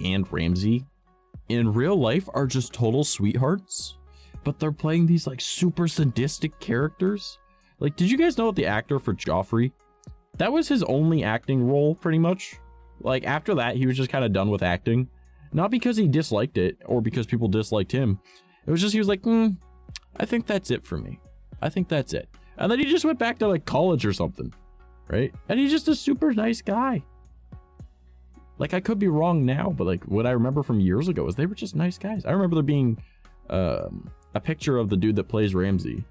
and Ramsay in real life are just total sweethearts, but they're playing these like super sadistic characters. Like, did you guys know that the actor for Joffrey, that was his only acting role pretty much? Like, after that, he was just kind of done with acting. Not because he disliked it or because people disliked him. It was just, he was like, I think that's it for me. I think that's it. And then he just went back to like college or something, right? And he's just a super nice guy. Like, I could be wrong now, but like what I remember from years ago is they were just nice guys. I remember there being a picture of the dude that plays Ramsay,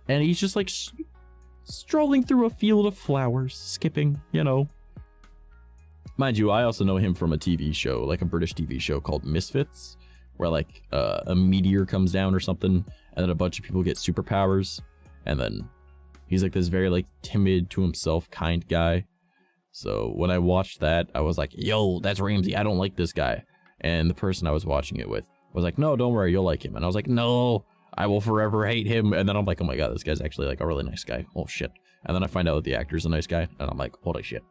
and he's just like strolling through a field of flowers, skipping, you know. Mind you, I also know him from a TV show, like a British TV show called Misfits, where like a meteor comes down or something, and then a bunch of people get superpowers. And then he's like this very like timid to himself kind guy. So when I watched that, I was like, yo, that's Ramsay. I don't like this guy. And the person I was watching it with was like, no, don't worry, you'll like him. And I was like, no, I will forever hate him. And then I'm like, oh my god, this guy's actually like a really nice guy. Oh shit. And then I find out that the actor's a nice guy, and I'm like, holy shit.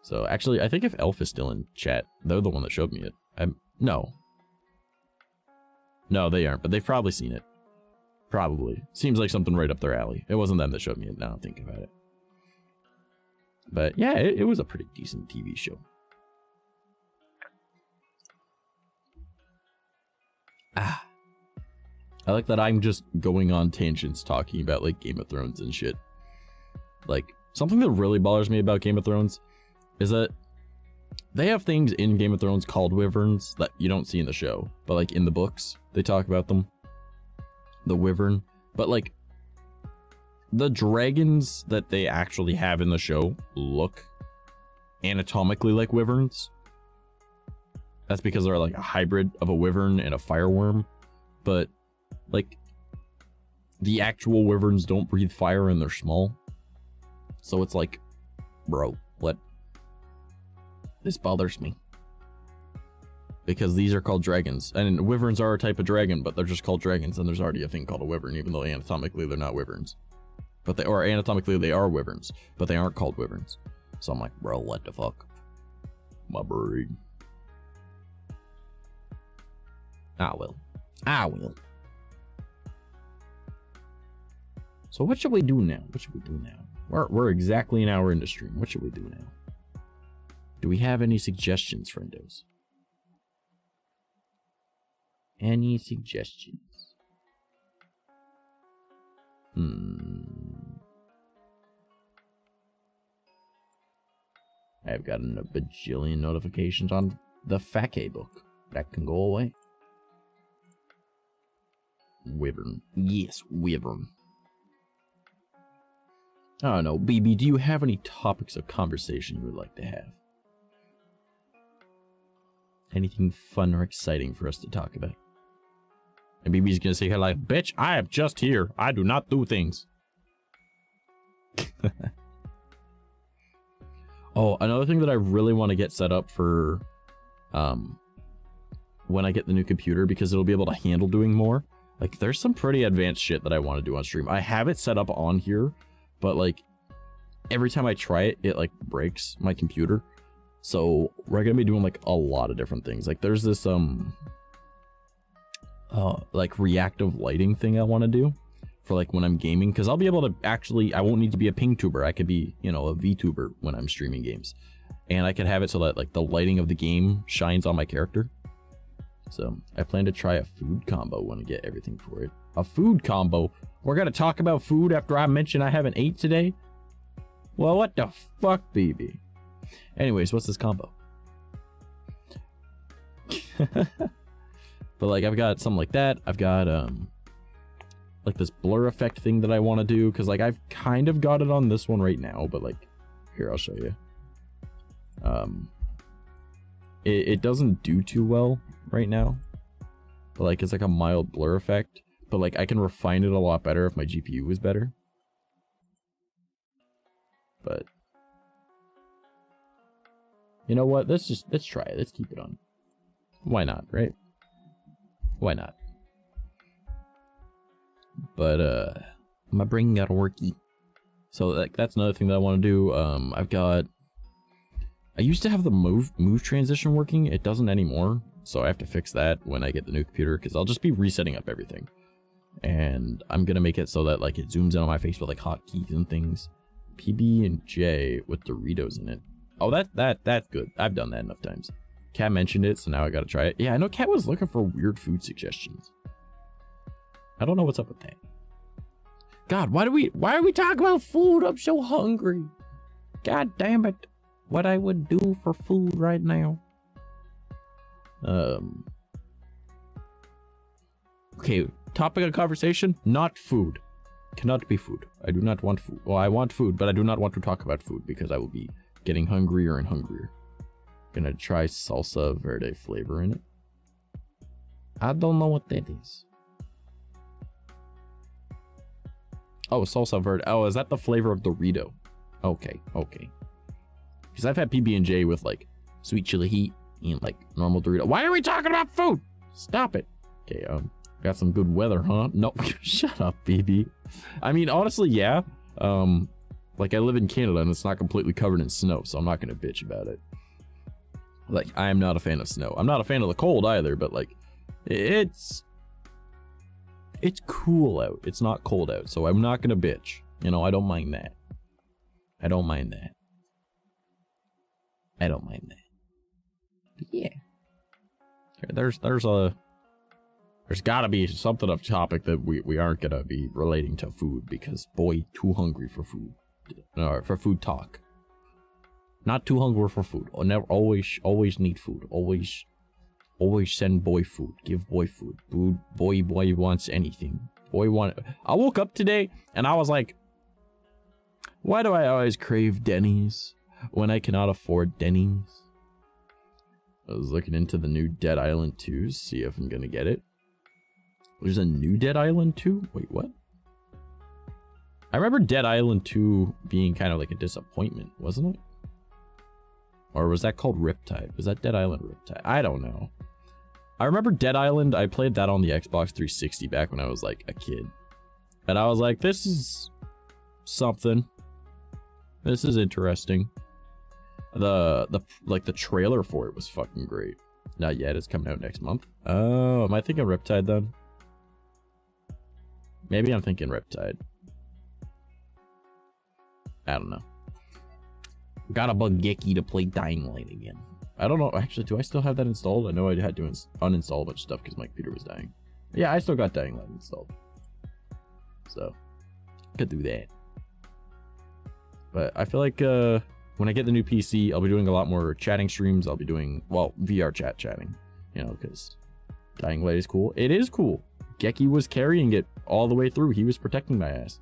So actually, I think if Elf is still in chat, they're the one that showed me it. No, they aren't, but they've probably seen it. Probably. Seems like something right up their alley. It wasn't them that showed me it, now I'm thinking about it. But yeah, it was a pretty decent TV show. I like that I'm just going on tangents talking about like Game of Thrones and shit. Like, something that really bothers me about Game of Thrones is that they have things in Game of Thrones called wyverns that you don't see in the show, but like in the books, they talk about them. The wyvern, but like the dragons that they actually have in the show look anatomically like wyverns. That's because they're like a hybrid of a wyvern and a fireworm, but like the actual wyverns don't breathe fire and they're small. So it's like, bro, what? This bothers me. Because these are called dragons, and wyverns are a type of dragon, but they're just called dragons, and there's already a thing called a wyvern, even though anatomically they're not wyverns. But anatomically they are wyverns, but they aren't called wyverns. So I'm like, bro, what the fuck? My brain. I will. So what should we do now? We're exactly an hour into stream. What should we do now? Do we have any suggestions, friendos? Any suggestions? I've gotten a bajillion notifications on the Fake book. That can go away. Wyvern. Yes, wyvern. I don't know, BB, do you have any topics of conversation you would like to have? Anything fun or exciting for us to talk about? And BB's gonna say, like, bitch, I am just here. I do not do things. Oh, another thing that I really want to get set up for when I get the new computer, because it'll be able to handle doing more. Like, there's some pretty advanced shit that I want to do on stream. I have it set up on here, but like every time I try it, it like breaks my computer. So we're gonna be doing like a lot of different things. Like there's this like reactive lighting thing I want to do for like when I'm gaming, because I'll be able to actually, I won't need to be a ping tuber. I could be, you know, a VTuber when I'm streaming games, and I could have it so that like the lighting of the game shines on my character. So I plan to try a food combo when I get everything for it. A food combo? We're gonna talk about food after I mention I haven't ate today? Well, what the fuck, baby? Anyways, what's this combo? But like I've got something like that. I've got like this blur effect thing that I want to do, because like I've kind of got it on this one right now, but like here, I'll show you. It doesn't do too well right now, but like it's like a mild blur effect, but like I can refine it a lot better if my GPU was better. But you know what, let's try it. Let's keep it on. Why not, right? Why not? But my brain got worky, so like that's another thing that I want to do. I used to have the move transition working. It doesn't anymore, so I have to fix that when I get the new computer, because I'll just be resetting up everything, and I'm gonna make it so that like it zooms in on my face with like hotkeys and things. PB&J with Doritos in it. Oh, that's good. I've done that enough times. Kat mentioned it, so now I gotta try it. Yeah, I know Kat was looking for weird food suggestions. I don't know what's up with that. God, why are we talking about food? I'm so hungry. God damn it. What I would do for food right now. Okay, topic of conversation, not food. Cannot be food. I do not want food. Well, I want food, but I do not want to talk about food because I will be getting hungrier and hungrier. Gonna try salsa verde flavor in it. I don't know what that is. Oh, salsa verde. Oh, is that the flavor of Dorito? Okay, okay. Because I've had PB&J with like sweet chili heat and like normal Dorito. Why are we talking about food? Stop it. Okay, got some good weather, huh? No, shut up, BB. I mean, honestly, yeah. Like I live in Canada and it's not completely covered in snow, so I'm not gonna bitch about it. Like, I am not a fan of snow. I'm not a fan of the cold either, but like, it's cool out. It's not cold out, so I'm not gonna bitch. You know, I don't mind that. I don't mind that. I don't mind that. But yeah. There's gotta be something of topic that we aren't gonna be relating to food, because boy, too hungry for food. For food talk. Not too hungry for food. Or never, always need food. Always send boy food. Give boy food. Boy wants anything. I woke up today and I was like, why do I always crave Denny's when I cannot afford Denny's? I was looking into the new Dead Island 2, see if I'm gonna get it. There's a new Dead Island 2? Wait, what? I remember Dead Island 2 being kind of like a disappointment, wasn't it? Or was that called Riptide? Was that Dead Island Riptide? I don't know. I remember Dead Island, I played that on the Xbox 360 back when I was like a kid. And I was like, this is something. This is interesting. The trailer for it was fucking great. Not yet, it's coming out next month. Oh, am I thinking Riptide then? Maybe I'm thinking Riptide. I don't know. Gotta bug Gecky to play Dying Light again. I don't know. Actually, do I still have that installed? I know I had to uninstall a bunch of stuff because my computer was dying. Yeah, I still got Dying Light installed. So, could do that. But I feel like when I get the new PC, I'll be doing a lot more chatting streams. I'll be doing, well, VR chatting. You know, because Dying Light is cool. It is cool. Gecky was carrying it all the way through. He was protecting my ass.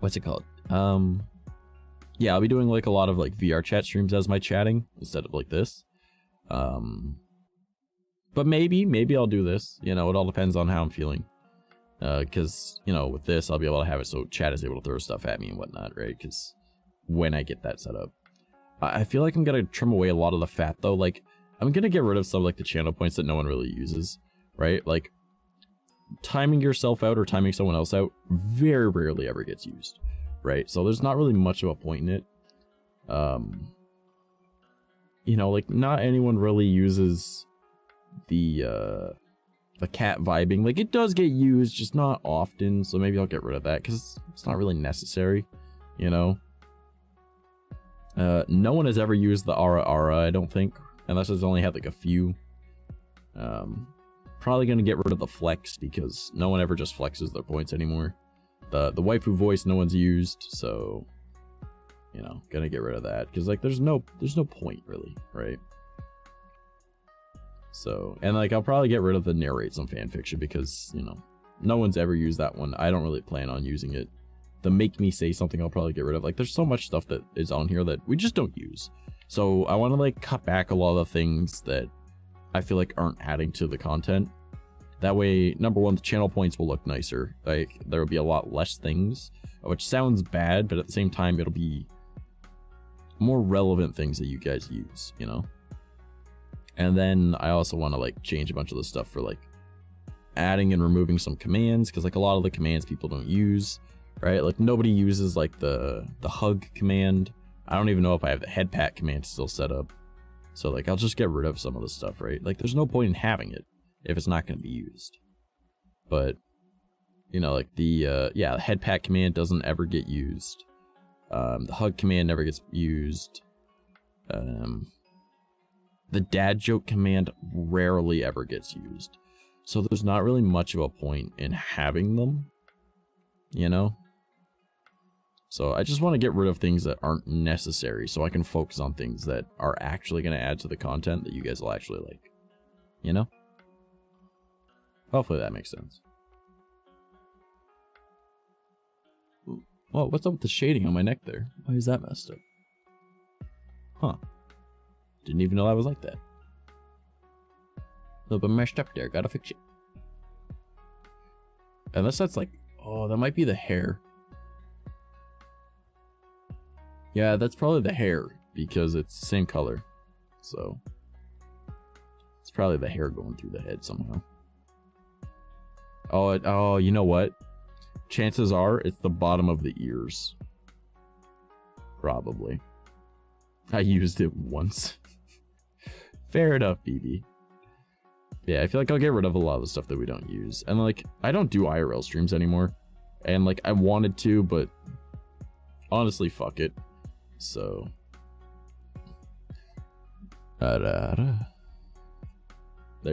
What's it called? Yeah, I'll be doing like a lot of like VR chat streams as my chatting instead of like this. But maybe I'll do this. You know, it all depends on how I'm feeling. Because, you know, with this, I'll be able to have it so chat is able to throw stuff at me and whatnot, right? Because when I get that set up, I feel like I'm gonna trim away a lot of the fat though. Like, I'm gonna get rid of some like the channel points that no one really uses, right? Like, timing yourself out or timing someone else out very rarely ever gets used. right? So there's not really much of a point in it. You know, like, not anyone really uses the cat vibing. Like, it does get used, just not often, so maybe I'll get rid of that, because it's not really necessary, you know? No one has ever used the Ara Ara, I don't think, unless it's only had, like, a few. Probably gonna get rid of the flex, because no one ever just flexes their points anymore. The waifu voice no one's used, so... You know, gonna get rid of that, because, like, there's no point, really, right? So, and, like, I'll probably get rid of the narrate some fanfiction, because, you know, no one's ever used that one. I don't really plan on using it. The make me say something I'll probably get rid of. Like, there's so much stuff that is on here that we just don't use. So, I want to, like, cut back a lot of the things that I feel like aren't adding to the content. That way, number one, the channel points will look nicer. Like, there will be a lot less things, which sounds bad, but at the same time, it'll be more relevant things that you guys use, you know? And then I also want to, like, change a bunch of the stuff for, like, adding and removing some commands, because, like, a lot of the commands people don't use, right? Like, nobody uses, like, the hug command. I don't even know if I have the head pat command still set up. So, like, I'll just get rid of some of the stuff, right? Like, there's no point in having it if it's not going to be used. But, you know, like, the head pat command doesn't ever get used. The hug command never gets used. The dad joke command rarely ever gets used. So there's not really much of a point in having them, you know? So I just want to get rid of things that aren't necessary so I can focus on things that are actually going to add to the content that you guys will actually like, you know? Hopefully that makes sense. Well, what's up with the shading on my neck there? Why is that messed up? Huh. Didn't even know I was like that. A little bit messed up there. Gotta fix it. Unless that's like... Oh, that might be the hair. Yeah, that's probably the hair. Because it's the same color. So... It's probably the hair going through the head somehow. Oh, you know what? Chances are it's the bottom of the ears. Probably. I used it once. Fair enough, BB. Yeah, I feel like I'll get rid of a lot of the stuff that we don't use. And, like, I don't do IRL streams anymore. And, like, I wanted to, but honestly, fuck it. So. There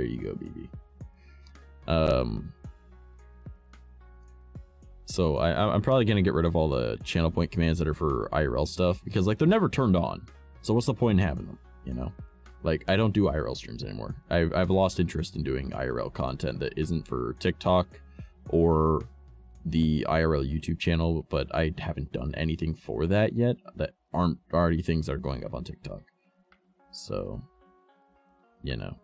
you go, BB. So I'm probably going to get rid of all the channel point commands that are for IRL stuff, because, like, they're never turned on. So what's the point in having them, you know? Like, I don't do IRL streams anymore. I've lost interest in doing IRL content that isn't for TikTok or the IRL YouTube channel, but I haven't done anything for that yet that aren't already things that are going up on TikTok. So, you know.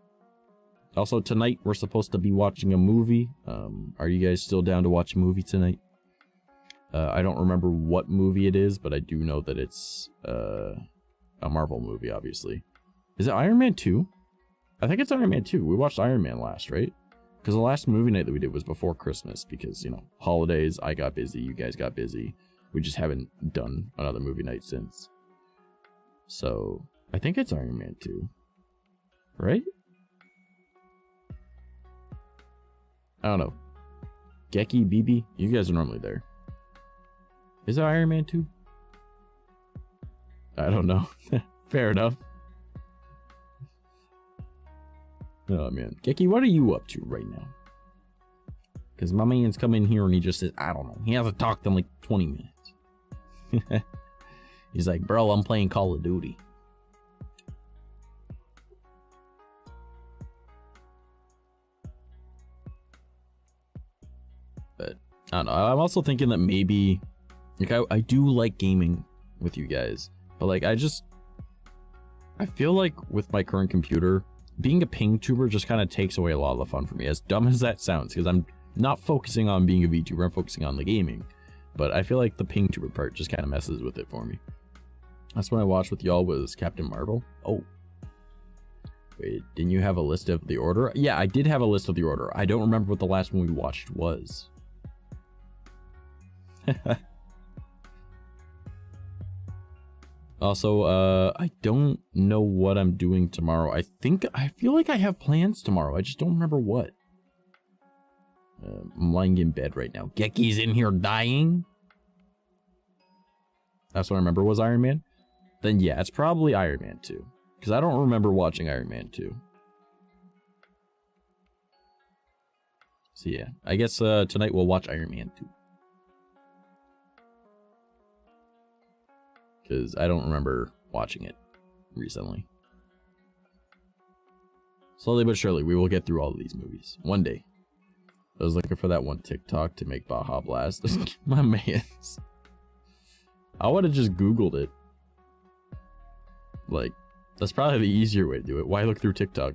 Also, tonight we're supposed to be watching a movie. Are you guys still down to watch a movie tonight? I don't remember what movie it is, but I do know that it's a Marvel movie, obviously. Is it Iron Man 2? I think it's Iron Man 2. We watched Iron Man last, right? Because the last movie night that we did was before Christmas, because, you know, holidays, I got busy, you guys got busy. We just haven't done another movie night since. So, I think it's Iron Man 2. Right? I don't know. Geki, BB, you guys are normally there. Is it Iron Man 2? I don't know. Fair enough. Oh, man. Geki, what are you up to right now? Because my man's come in here and he just says, I don't know. He hasn't talked in like 20 minutes. He's like, bro, I'm playing Call of Duty. But, I don't know. I'm also thinking that maybe... Like, I do like gaming with you guys. But, like, I feel like with my current computer, being a ping tuber just kind of takes away a lot of the fun for me. As dumb as that sounds, because I'm not focusing on being a VTuber, I'm focusing on the gaming. But I feel like the ping tuber part just kind of messes with it for me. That's when I watched with y'all was Captain Marvel. Oh. Wait, didn't you have a list of the order? Yeah, I did have a list of the order. I don't remember what the last one we watched was. Also, I don't know what I'm doing tomorrow. I feel like I have plans tomorrow. I just don't remember what. I'm lying in bed right now. Geki's in here dying. That's what I remember was Iron Man. Then yeah, it's probably Iron Man 2. Because I don't remember watching Iron Man 2. So yeah, I guess tonight we'll watch Iron Man 2. Because I don't remember watching it recently. Slowly but surely, we will get through all of these movies. One day. I was looking for that one TikTok to make Baja Blast. My mans. I would have just Googled it. Like, that's probably the easier way to do it. Why look through TikTok?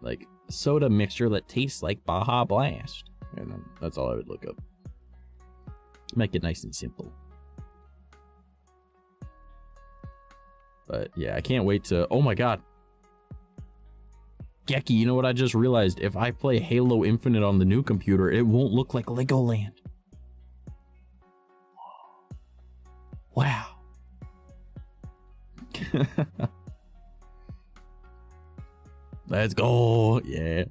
Like, soda mixture that tastes like Baja Blast. And then that's all I would look up. Make it nice and simple. But yeah, I can't wait to... Oh my god. Geki, you know what I just realized? If I play Halo Infinite on the new computer, it won't look like Legoland. Wow. Let's go. Yeah.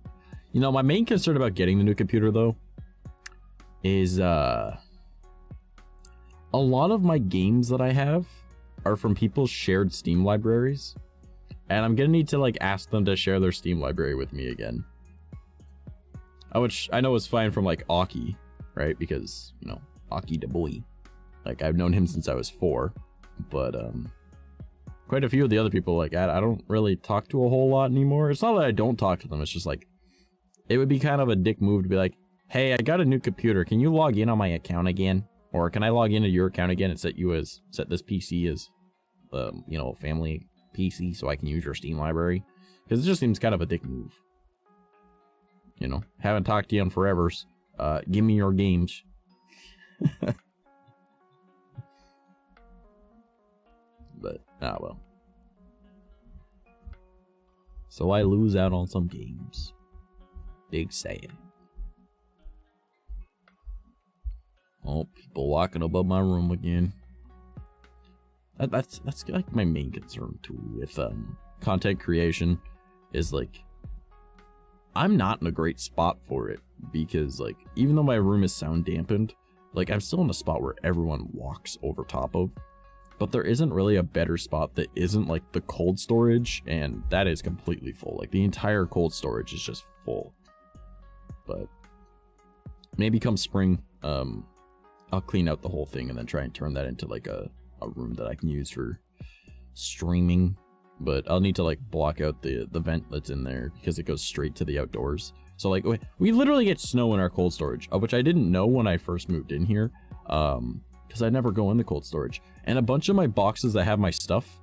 You know, my main concern about getting the new computer, though, is a lot of my games that I have are from people's shared Steam libraries. And I'm gonna need to, like, ask them to share their Steam library with me again. Which I know is fine from, like, 𝐂𝐡𝐚, right? Because, you know, 𝐂𝐡𝐚 the boy. Like, I've known him since I was 4. But, quite a few of the other people, like, I don't really talk to a whole lot anymore. It's not that I don't talk to them, it's just, like, it would be kind of a dick move to be like, hey, I got a new computer, can you log in on my account again? Or can I log into your account again and set this PC as, you know, family PC so I can use your Steam library? Because it just seems kind of a dick move. You know, haven't talked to you in forevers. Give me your games. But, well. So I lose out on some games. Big sad. Oh, people walking above my room again. That's like my main concern too with content creation is like I'm not in a great spot for it because like even though my room is sound dampened, like I'm still in a spot where everyone walks over top of, but there isn't really a better spot that isn't like the cold storage, and that is completely full. Like the entire cold storage is just full. But maybe come spring, I'll clean out the whole thing and then try and turn that into like a room that I can use for streaming. But I'll need to like block out the vent that's in there because it goes straight to the outdoors. So like we literally get snow in our cold storage, of which I didn't know when I first moved in here, because I never go in the cold storage. And a bunch of my boxes that have my stuff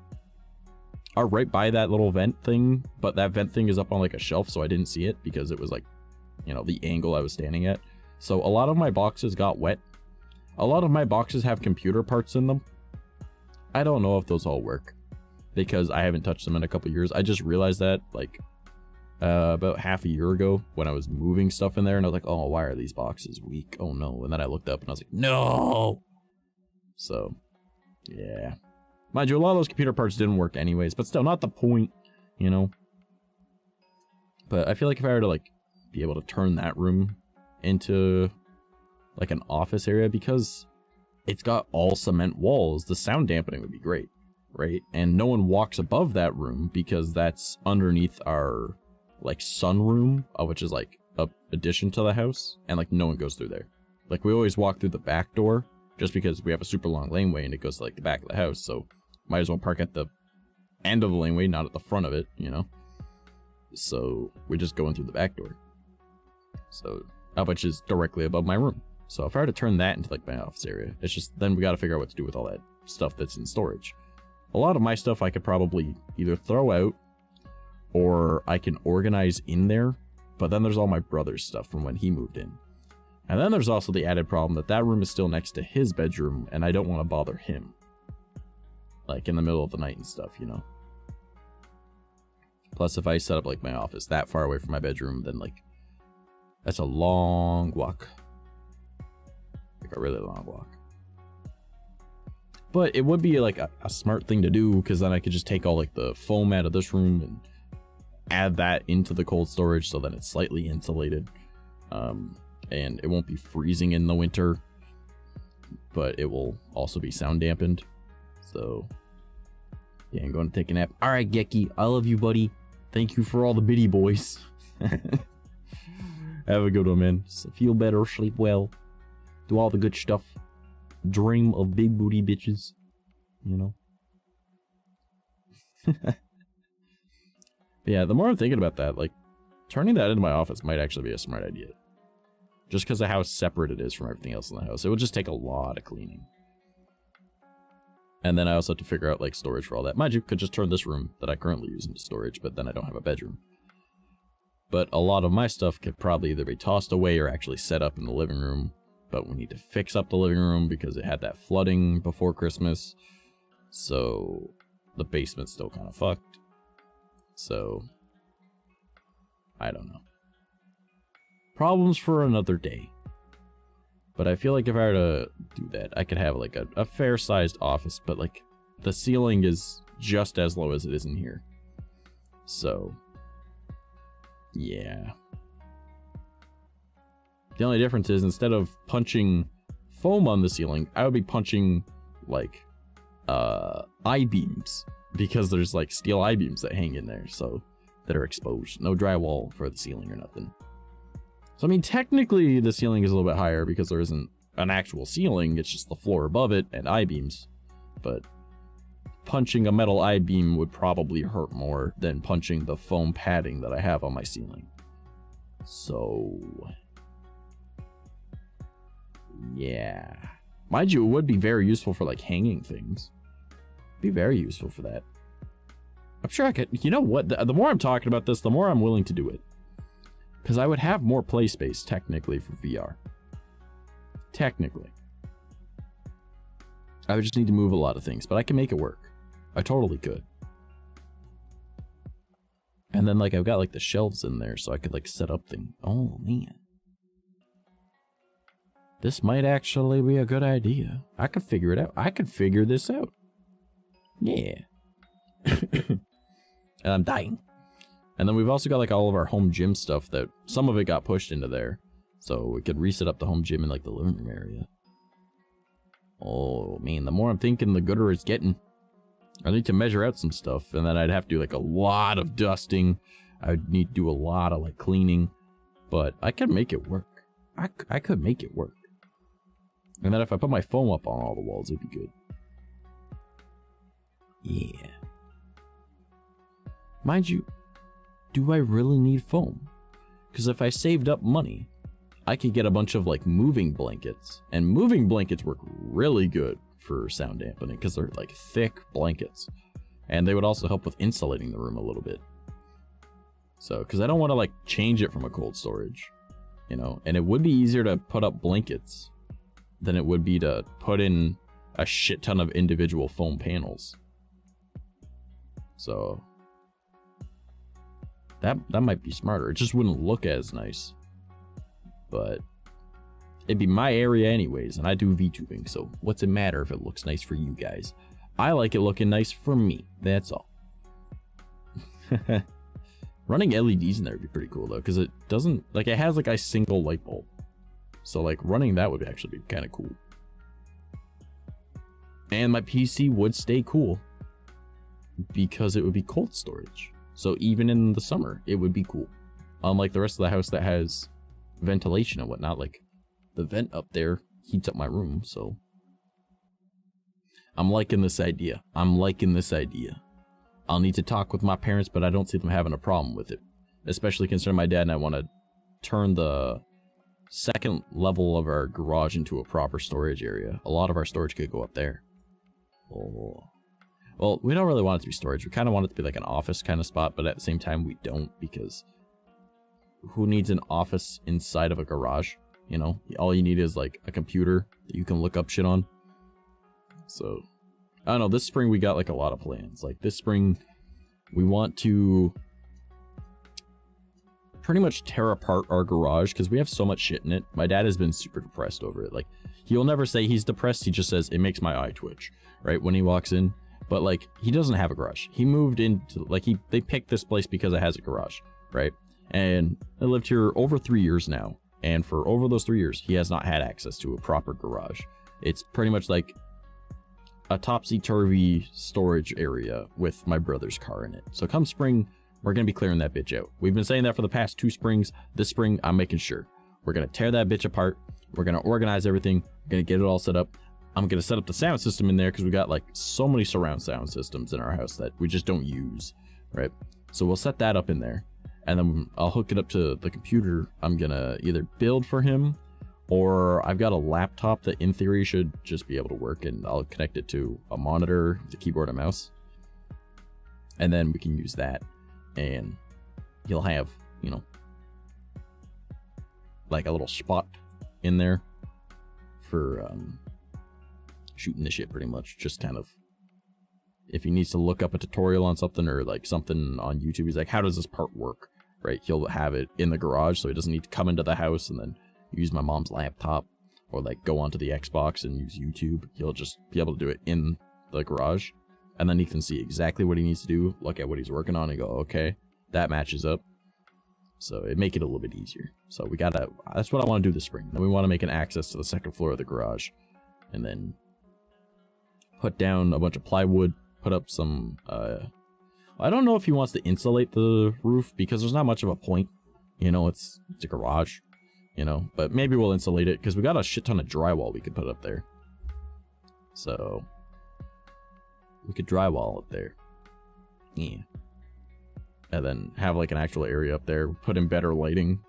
are right by that little vent thing, but that vent thing is up on like a shelf, so I didn't see it because it was like, you know, the angle I was standing at. So a lot of my boxes got wet. A lot of my boxes have computer parts in them. I don't know if those all work because I haven't touched them in a couple years. I just realized that like about half a year ago when I was moving stuff in there, and I was like, oh, why are these boxes weak? Oh no. And then I looked up and I was like, no. So yeah, mind you, a lot of those computer parts didn't work anyways, but still not the point, you know. But I feel like if I were to like be able to turn that room into like an office area, because it's got all cement walls, the sound dampening would be great, right? And no one walks above that room because that's underneath our like sunroom, which is like a addition to the house, and like no one goes through there. Like we always walk through the back door just because we have a super long laneway and it goes to like the back of the house, so might as well park at the end of the laneway, not at the front of it, you know. So we're just going through the back door, so which is directly above my room. So if I were to turn that into like my office area, it's just then we got to figure out what to do with all that stuff that's in storage. A lot of my stuff I could probably either throw out or I can organize in there, but then there's all my brother's stuff from when he moved in. And then there's also the added problem that that room is still next to his bedroom and I don't want to bother him. Like in the middle of the night and stuff, you know. Plus if I set up like my office that far away from my bedroom, then like that's a long walk. Like a really long walk. But it would be like a smart thing to do, because then I could just take all like the foam out of this room and add that into the cold storage so that it's slightly insulated. And it won't be freezing in the winter, but it will also be sound dampened. So yeah, I'm going to take a nap. All right, Gecky, I love you, buddy. Thank you for all the bitty boys. Have a good one, man. So feel better, sleep well, do all the good stuff, dream of big booty bitches, you know. Yeah, the more I'm thinking about that, like, turning that into my office might actually be a smart idea. Just because of how separate it is from everything else in the house. It would just take a lot of cleaning. And then I also have to figure out, like, storage for all that. Mind you, could just turn this room that I currently use into storage, but then I don't have a bedroom. But a lot of my stuff could probably either be tossed away or actually set up in the living room. But we need to fix up the living room because it had that flooding before Christmas. So the basement's still kind of fucked. So I don't know. Problems for another day. But I feel like if I were to do that, I could have like a fair-sized office, but like the ceiling is just as low as it is in here. So yeah. The only difference is instead of punching foam on the ceiling, I would be punching like I-beams, because there's like steel I-beams that hang in there, so that are exposed. No drywall for the ceiling or nothing. So I mean, technically the ceiling is a little bit higher because there isn't an actual ceiling, it's just the floor above it and I-beams. But punching a metal I-beam would probably hurt more than punching the foam padding that I have on my ceiling. So yeah. Mind you, it would be very useful for like hanging things. Be very useful for that. I'm sure I could, you know what, the more I'm talking about this, the more I'm willing to do it. Because I would have more play space, technically, for VR. Technically. I would just need to move a lot of things, but I can make it work. I totally could. And then, like, I've got, like, the shelves in there, so I could, like, set up things. Oh, man. This might actually be a good idea. I could figure it out. I could figure this out. Yeah. And I'm dying. And then we've also got like all of our home gym stuff that some of it got pushed into there. So we could reset up the home gym in like the living room area. Oh man, the more I'm thinking, the gooder it's getting. I need to measure out some stuff, and then I'd have to do like a lot of dusting. I would need to do a lot of like cleaning, but I could make it work. I could make it work. And then if I put my foam up on all the walls, it'd be good. Yeah. Mind you, do I really need foam? Because if I saved up money, I could get a bunch of like moving blankets, and moving blankets work really good for sound dampening because they're like thick blankets, and they would also help with insulating the room a little bit. So, because I don't want to like change it from a cold storage, you know, and it would be easier to put up blankets than it would be to put in a shit ton of individual foam panels. So that might be smarter. It just wouldn't look as nice, but it'd be my area anyways, and I do VTubing, so what's it matter if it looks nice for you guys? I like it looking nice for me, that's all. Running LEDs in there would be pretty cool though, because it doesn't, like, it has like a single light bulb, so like running that would actually be kind of cool. And my PC would stay cool because it would be cold storage. So even in the summer, it would be cool. Unlike the rest of the house that has ventilation and whatnot, like the vent up there heats up my room, so. I'm liking this idea. I'm liking this idea. I'll need to talk with my parents, but I don't see them having a problem with it. Especially considering my dad and I want to turn the second level of our garage into a proper storage area. A lot of our storage could go up there. Oh. Well, we don't really want it to be storage. We kind of want it to be like an office kind of spot, but at the same time we don't, because who needs an office inside of a garage? You know, all you need is like a computer that you can look up shit on. So, I don't know, this spring we got like a lot of plans. Like this spring, we want to pretty much tear apart our garage because we have so much shit in it. My dad has been super depressed over it. Like, He'll never say he's depressed. He just says it makes my eye twitch, right, when he walks in. But like, he doesn't have a garage. He moved into, like, they picked this place because it has a garage, right? And I lived here over 3 years now. And for over those 3 years, he has not had access to a proper garage. It's pretty much like a topsy-turvy storage area with my brother's car in it. So come spring, we're going to be clearing that bitch out. We've been saying that for the past 2 springs. This spring, I'm making sure. We're going to tear that bitch apart. We're going to organize everything. We're going to get it all set up. I'm going to set up the sound system in there because we got like so many surround sound systems in our house that we just don't use, right? So we'll set that up in there. And then I'll hook it up to the computer. I'm going to either build for him, or I've got a laptop that in theory should just be able to work, and I'll connect it to a monitor, the keyboard and mouse. And then we can use that, and he'll have, you know, like a little spot in there for shooting the shit pretty much. Just kind of, if he needs to look up a tutorial on something or like something on YouTube, he's like, how does this part work? Right? He'll have it in the garage, so he doesn't need to come into the house and then use my mom's laptop or like go onto the Xbox and use YouTube. He'll just be able to do it in the garage, and then he can see exactly what he needs to do, look at what he's working on and go, okay, that matches up. So it make it a little bit easier. So we gotta, that's what I want to do this spring. Then we want to make an access to the second floor of the garage, and then put down a bunch of plywood, put up some, I don't know if he wants to insulate the roof because there's not much of a point, you know, it's a garage, you know, but maybe we'll insulate it because we got a shit ton of drywall we could put up there. So we could drywall up there. Yeah. And then have like an actual area up there, put in better lighting,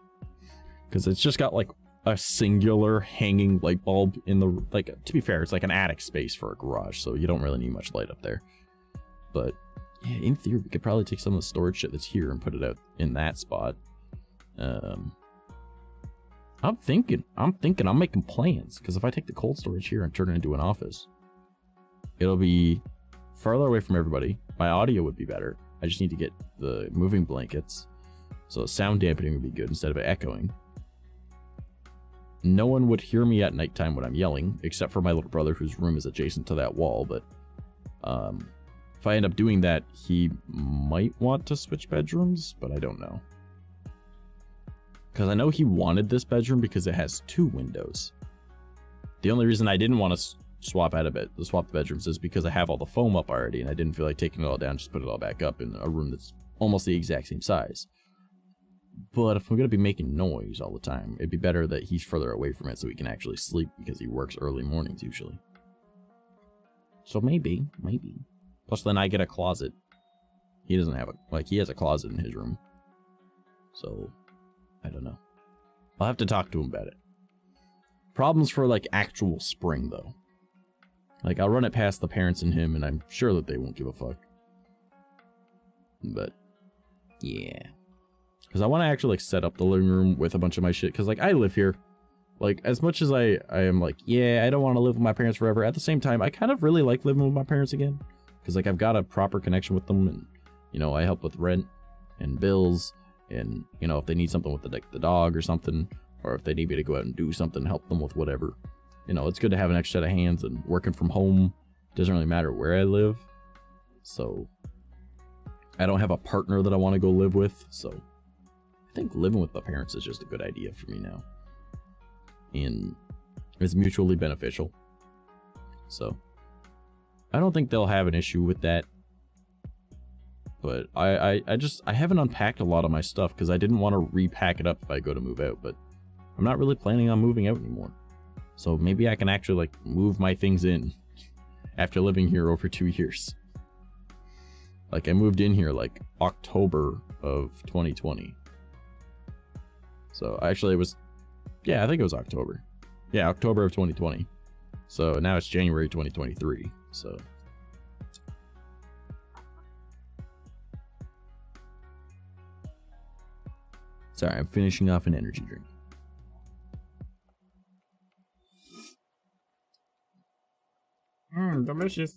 because it's just got like a singular hanging light bulb in the, like, to be fair, it's like an attic space for a garage, so you don't really need much light up there. But yeah, in theory, we could probably take some of the storage shit that's here and put it out in that spot. I'm thinking I'm making plans, because if I take the cold storage here and turn it into an office, it'll be farther away from everybody. My audio would be better. I just need to get the moving blankets, so sound dampening would be good instead of it echoing. No one would hear me at nighttime when I'm yelling, except for my little brother, whose room is adjacent to that wall. But if I end up doing that, he might want to switch bedrooms, but I don't know. Because I know he wanted this bedroom because it has 2 windows. The only reason I didn't want to swap the bedrooms is because I have all the foam up already, and I didn't feel like taking it all down, just put it all back up in a room that's almost the exact same size. But if I'm going to be making noise all the time, it'd be better that he's further away from it so he can actually sleep, because he works early mornings usually. So maybe. Plus then I get a closet. He doesn't have he has a closet in his room. So, I don't know. I'll have to talk to him about it. Problems for like actual spring though. Like, I'll run it past the parents and him, and I'm sure that they won't give a fuck. But, yeah. Because I want to actually, like, set up the living room with a bunch of my shit. Because, like, I live here. Like, as much as I am like, yeah, I don't want to live with my parents forever. At the same time, I kind of really like living with my parents again. Because, like, I've got a proper connection with them. And, you know, I help with rent and bills. And, you know, if they need something with the dog or something. Or if they need me to go out and do something, help them with whatever. You know, it's good to have an extra set of hands, and working from home doesn't really matter where I live. So, I don't have a partner that I want to go live with. So, I think living with my parents is just a good idea for me now. And it's mutually beneficial. So, I don't think they'll have an issue with that. But I haven't unpacked a lot of my stuff because I didn't want to repack it up if I go to move out. But I'm not really planning on moving out anymore. So maybe I can actually, like, move my things in after living here over 2 years. Like, I moved in here, like, October of 2020. So, actually, it was... Yeah, I think it was October. Yeah, October of 2020. So, now it's January 2023. So... Sorry, I'm finishing off an energy drink. Delicious.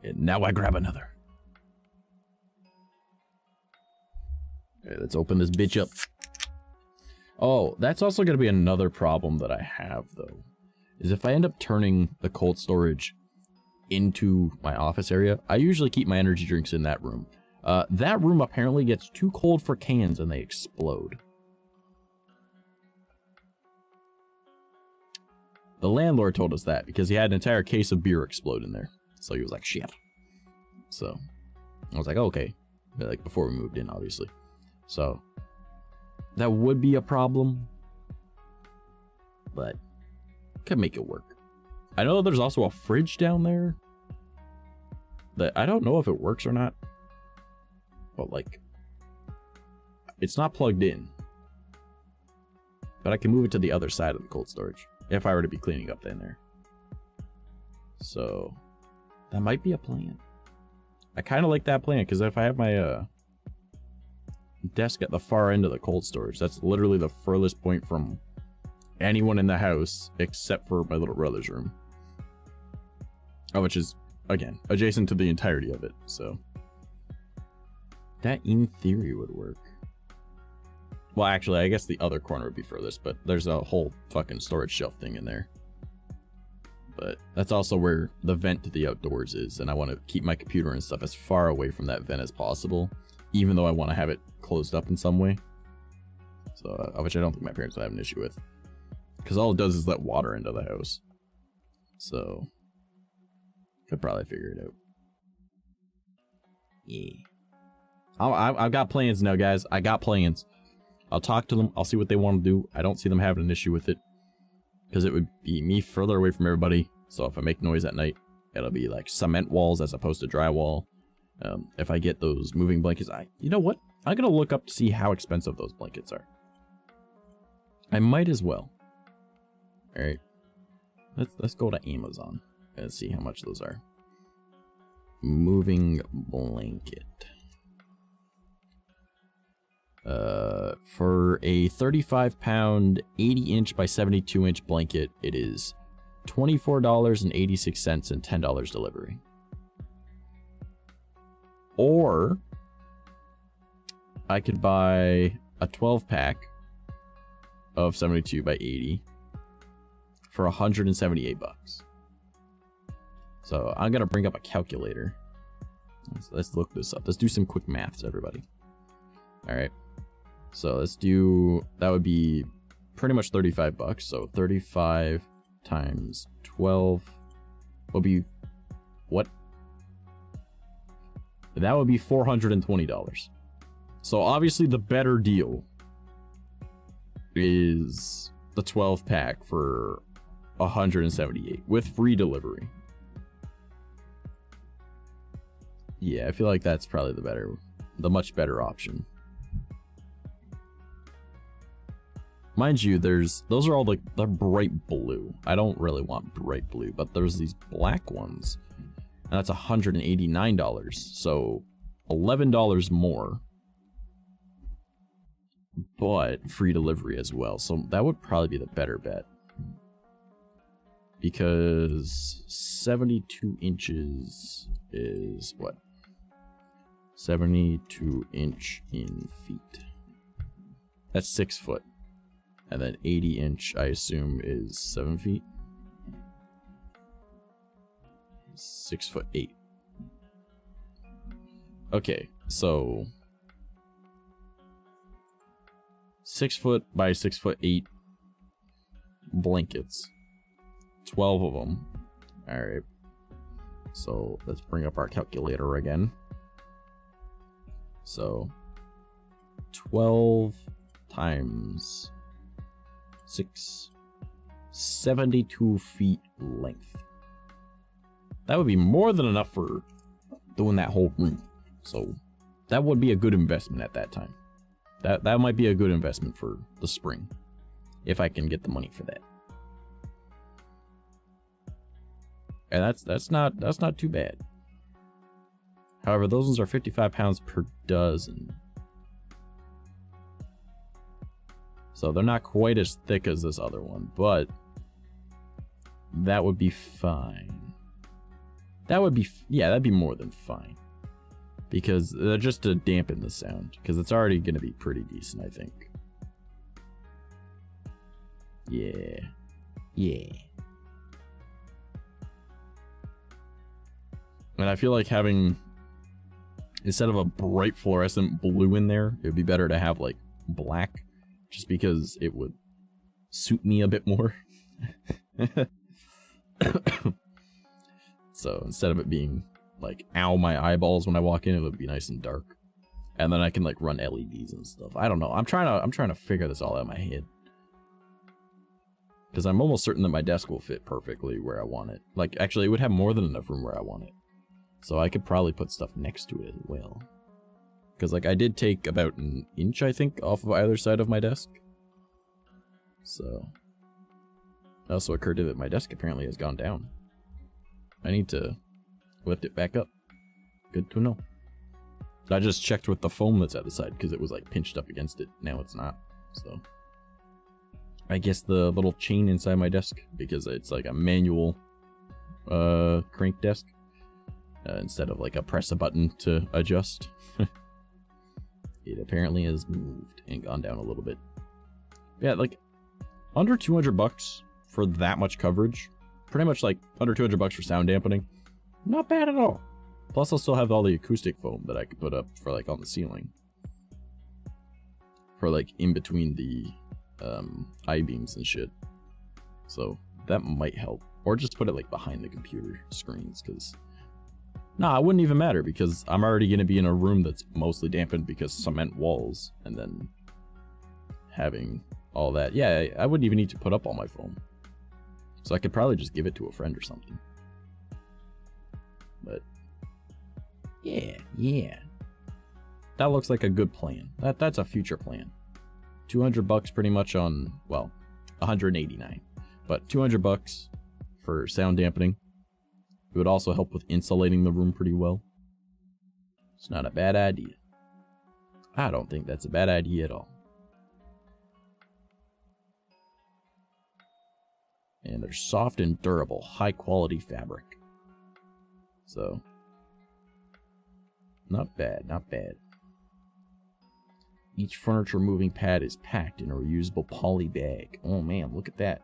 And now I grab another. Okay, let's open this bitch up. Oh, that's also going to be another problem that I have, though. Is if I end up turning the cold storage into my office area, I usually keep my energy drinks in that room. That room apparently gets too cold for cans and they explode. The landlord told us that because he had an entire case of beer explode in there. So he was like, shit. So I was like, okay. Like before we moved in, obviously. So that would be a problem. But could make it work. I know there's also a fridge down there that I don't know if it works or not. But like, it's not plugged in. But I can move it to the other side of the cold storage if I were to be cleaning up in there. So that might be a plan. I kind of like that plan because if I have my desk at the far end of the cold storage, that's literally the furthest point from anyone in the house except for my little brother's room. Oh, which is, again, adjacent to the entirety of it, so that in theory would work. Well, actually, I guess the other corner would be furthest, but there's a whole fucking storage shelf thing in there. But that's also where the vent to the outdoors is, and I want to keep my computer and stuff as far away from that vent as possible, even though I want to have it closed up in some way. So, which I don't think my parents would have an issue with. Because all it does is let water into the house. So, could probably figure it out. Yeah. I've got plans now, guys. I got plans. I'll talk to them. I'll see what they want to do. I don't see them having an issue with it. Because it would be me further away from everybody. So if I make noise at night, it'll be like cement walls as opposed to drywall. If I get those moving blankets, you know what? I'm going to look up to see how expensive those blankets are. I might as well. Alright. Let's go to Amazon and see how much those are. Moving blanket. For a 35-pound, 80-inch by 72-inch blanket, it is $24.86 and $10 delivery. Or I could buy a 12-pack of 72 by 80 for $178 bucks. So I'm gonna bring up a calculator. Let's look this up. Let's do some quick maths, everybody. All right. So let's do, that would be pretty much 35 bucks. So 35 times 12 will be, what? That would be $420. So obviously the better deal is the 12 pack for $178 with free delivery. Yeah, I feel like that's probably the much better option. Mind you, those are all the bright blue. I don't really want bright blue, but there's these black ones. And that's $189. So $11 more. But free delivery as well. So that would probably be the better bet. Because 72 inches is what? 72 inch in feet. That's 6 foot. And then 80 inch, I assume, is 7 feet. 6'8". Okay, so 6 foot by 6'8" blankets. 12 of them. Alright. So let's bring up our calculator again. So 12 times 6, 72 feet length. That would be more than enough for doing that whole room. So that would be a good investment at that time. That might be a good investment for the spring, if I can get the money for that. And that's not too bad. However, those ones are 55 pounds per dozen. So they're not quite as thick as this other one, but that would be fine. That would be, yeah, that'd be more than fine. Because just to dampen the sound, because it's already going to be pretty decent, I think. Yeah. Yeah. And I feel like having, instead of a bright fluorescent blue in there, it would be better to have like black, just because it would suit me a bit more. So instead of it being like, ow, my eyeballs when I walk in, it would be nice and dark. And then I can like run LEDs and stuff. I don't know. I'm trying to figure this all out in my head. Because I'm almost certain that my desk will fit perfectly where I want it. Like, actually, it would have more than enough room where I want it. So I could probably put stuff next to it as well. Because, like, I did take about an inch, I think, off of either side of my desk. So. It also occurred to me that my desk apparently has gone down. I need to lift it back up. Good to know. I just checked with the foam that's at the side, because it was, like, pinched up against it. Now it's not. So. I guess the little chain inside my desk, because it's like a manual crank desk instead of like a press a button to adjust. It apparently has moved and gone down a little bit. Yeah, like under $200 for that much coverage, pretty much like under $200 for sound dampening, not bad at all. Plus I'll still have all the acoustic foam that I could put up for like on the ceiling, for like in between the I-beams and shit. So that might help. Or just put it like behind the computer screens, because nah, it wouldn't even matter, because I'm already going to be in a room that's mostly dampened because cement walls, and then having all that. Yeah, I wouldn't even need to put up all my foam. So I could probably just give it to a friend or something. But yeah. That looks like a good plan. That's a future plan. $200 pretty much on, well, $189, but $200 for sound dampening. It would also help with insulating the room pretty well. It's not a bad idea. I don't think that's a bad idea at all. And they're soft and durable, high quality fabric. So, not bad, not bad. Each furniture moving pad is packed in a reusable poly bag. Oh man, look at that.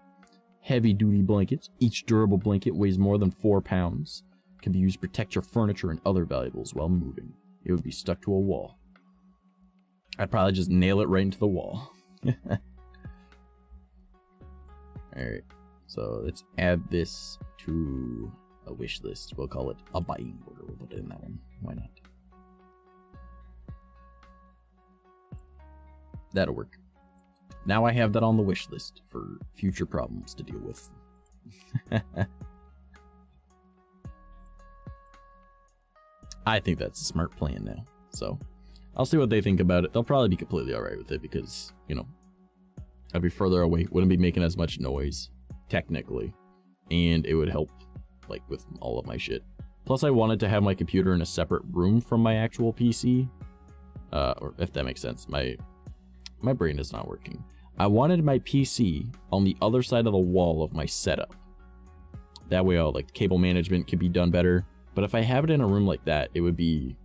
Heavy duty blankets. Each durable blanket weighs more than 4 pounds. Can be used to protect your furniture and other valuables while moving. It would be stuck to a wall. I'd probably just nail it right into the wall. Alright, so let's add this to a wish list. We'll call it a buying order. We'll put it in that one. Why not? That'll work. Now I have that on the wish list for future problems to deal with. I think that's a smart plan now. So, I'll see what they think about it. They'll probably be completely alright with it because, you know, I'd be further away, wouldn't be making as much noise, technically. And it would help, like, with all of my shit. Plus, I wanted to have my computer in a separate room from my actual PC. Or if that makes sense. My brain is not working. I wanted my PC on the other side of the wall of my setup. That way all like cable management can be done better. But if I have it in a room like that, it wouldn't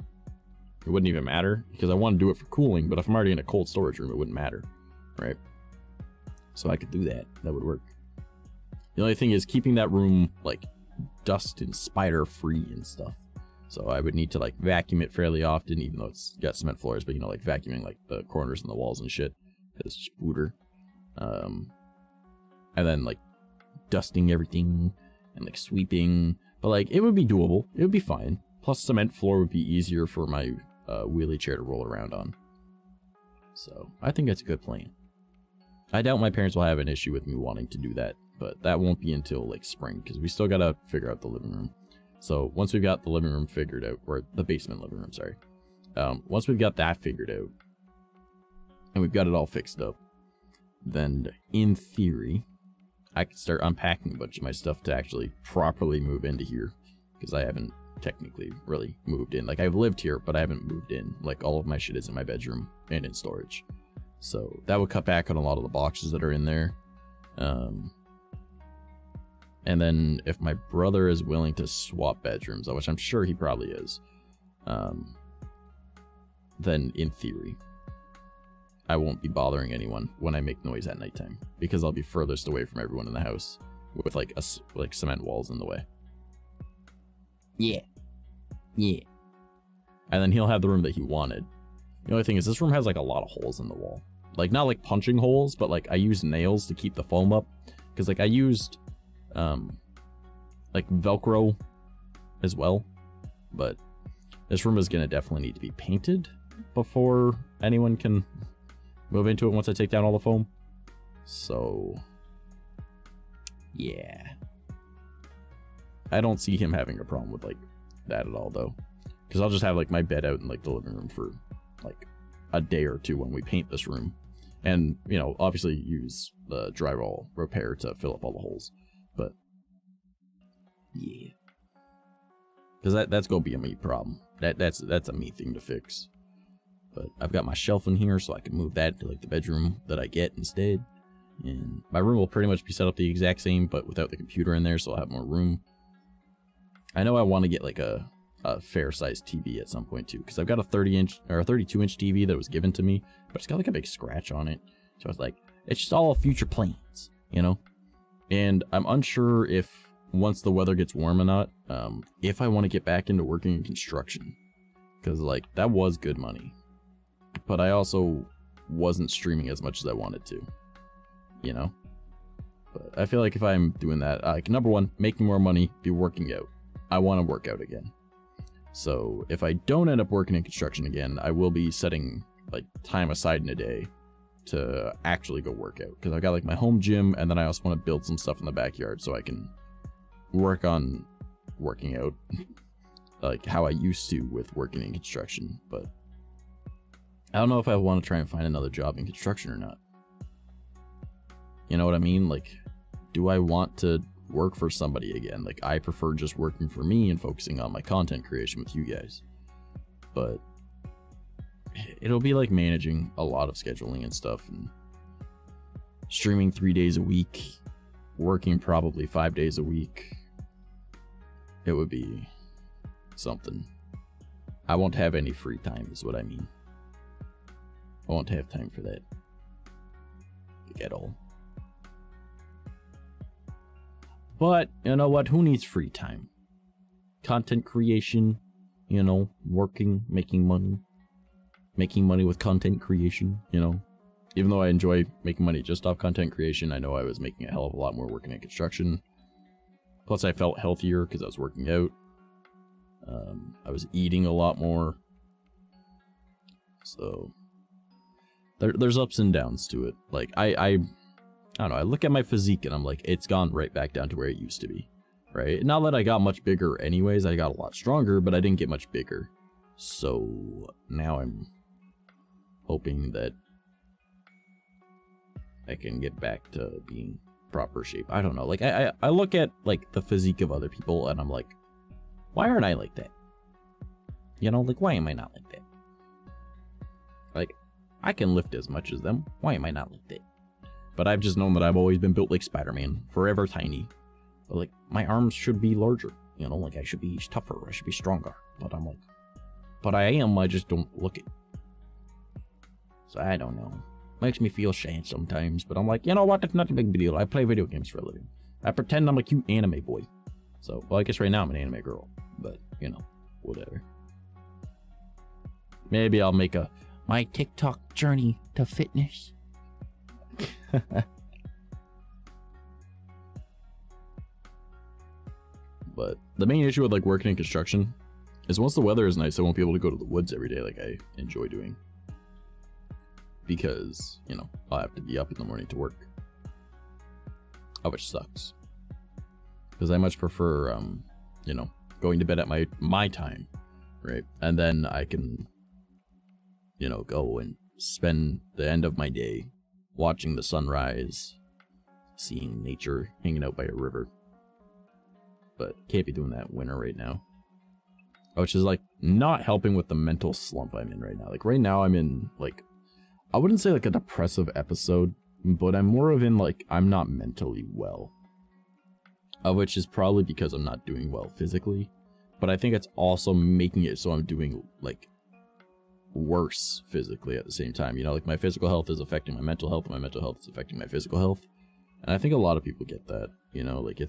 even matter, because I want to do it for cooling, but if I'm already in a cold storage room, it wouldn't matter, right? So I could do that. That would work. The only thing is keeping that room like dust and spider free and stuff. So I would need to like vacuum it fairly often, even though it's got cement floors, but you know, like vacuuming like the corners and the walls and shit. It's spooter. And then like dusting everything and like sweeping. But like it would be doable. It would be fine. Plus cement floor would be easier for my wheelie chair to roll around on. So I think that's a good plan. I doubt my parents will have an issue with me wanting to do that, but that won't be until like spring, because we still gotta figure out the living room. So once we've got the living room figured out, or the basement living room, sorry. Once we've got that figured out, and we've got it all fixed up, then in theory, I could start unpacking a bunch of my stuff to actually properly move into here, because I haven't technically really moved in. Like, I've lived here, but I haven't moved in. Like, all of my shit is in my bedroom and in storage. So that would cut back on a lot of the boxes that are in there. And then if my brother is willing to swap bedrooms, which I'm sure he probably is, then in theory, I won't be bothering anyone when I make noise at nighttime, because I'll be furthest away from everyone in the house with like cement walls in the way. Yeah. Yeah. And then he'll have the room that he wanted. The only thing is this room has like a lot of holes in the wall. Like not like punching holes, but like I used nails to keep the foam up. Because like I used like Velcro as well. But this room is going to definitely need to be painted before anyone can move into it once I take down all the foam. So yeah. I don't see him having a problem with like that at all though. Because I'll just have like my bed out in like the living room for like a day or two when we paint this room. And, you know, obviously use the drywall repair to fill up all the holes. But yeah. Because that's going to be a me problem. That's a me thing to fix. But I've got my shelf in here, so I can move that to like the bedroom that I get instead. And my room will pretty much be set up the exact same, but without the computer in there, so I'll have more room. I know I want to get like a fair-sized TV at some point too, because I've got a 30-inch or a 32-inch TV that was given to me, but it's got like a big scratch on it. So I was like, it's just all future plans, you know? And I'm unsure if once the weather gets warm or not, if I want to get back into working in construction, because like that was good money, but I also wasn't streaming as much as I wanted to, you know? But I feel like if I'm doing that, I can, number one, making more money, be working out. I want to work out again. So if I don't end up working in construction again, I will be setting like time aside in a day to actually go work out, because I've got like my home gym, and then I also want to build some stuff in the backyard so I can work on working out like how I used to with working in construction. But I don't know if I want to try and find another job in construction or not. You know what I mean? Like, do I want to work for somebody again? Like, I prefer just working for me and focusing on my content creation with you guys. But it'll be like managing a lot of scheduling and stuff, and streaming 3 days a week, working probably 5 days a week. It would be something. I won't have any free time is what I mean. I won't have time for that at all. But, you know what? Who needs free time? Content creation, you know, working, making money. Making money with content creation, you know. Even though I enjoy making money just off content creation, I know I was making a hell of a lot more working in construction. Plus, I felt healthier because I was working out. I was eating a lot more. So, there's ups and downs to it. Like, I don't know, I look at my physique and I'm like, it's gone right back down to where it used to be, right? Not that I got much bigger anyways, I got a lot stronger, but I didn't get much bigger. So now I'm hoping that I can get back to being proper shape. I don't know, like I look at like the physique of other people and I'm like, why aren't I like that? You know, like, why am I not like that? Like, I can lift as much as them, why am I not like that? But I've just known that I've always been built like Spider-Man, forever tiny. But like, my arms should be larger, you know, like I should be tougher, I should be stronger. But I'm like, but I am, I just don't look it. So I don't know. Makes me feel sad sometimes, but I'm like, you know what, it's not a big deal. I play video games for a living. I pretend I'm a cute anime boy. So, well, I guess right now I'm an anime girl. But, you know, whatever. Maybe I'll make my TikTok journey to fitness. But the main issue with like working in construction is once the weather is nice, I won't be able to go to the woods every day like I enjoy doing, because, you know, I'll have to be up in the morning to work, which sucks, because I much prefer you know, going to bed at my time, right? And then I can, you know, go and spend the end of my day watching the sunrise, seeing nature, hanging out by a river. But can't be doing that in winter right now, which is like not helping with the mental slump I'm in right now. Like right now I'm in like, I wouldn't say like a depressive episode, but I'm more of in like, I'm not mentally well, which is probably because I'm not doing well physically, but I think it's also making it so I'm doing like worse physically at the same time. You know, like my physical health is affecting my mental health, and my mental health is affecting my physical health. And I think a lot of people get that, you know, like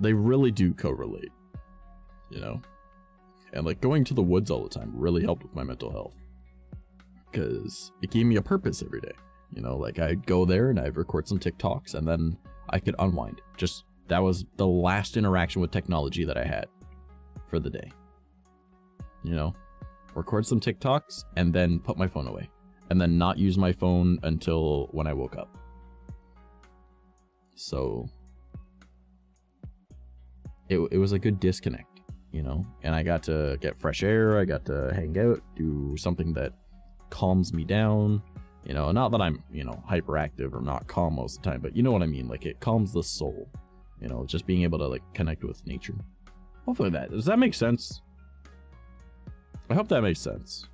they really do correlate, you know? And like going to the woods all the time really helped with my mental health, because it gave me a purpose every day. You know, like I'd go there and I'd record some TikToks and then I could unwind. Just, that was the last interaction with technology that I had for the day. You know, record some TikToks and then put my phone away. And then not use my phone until when I woke up. So it was a good disconnect, you know? And I got to get fresh air, I got to hang out, do something that calms me down. You know, not that I'm, you know, hyperactive or not calm most of the time, but you know what I mean? Like, it calms the soul. You know, just being able to, like, connect with nature. Hopefully does that make sense? I hope that makes sense.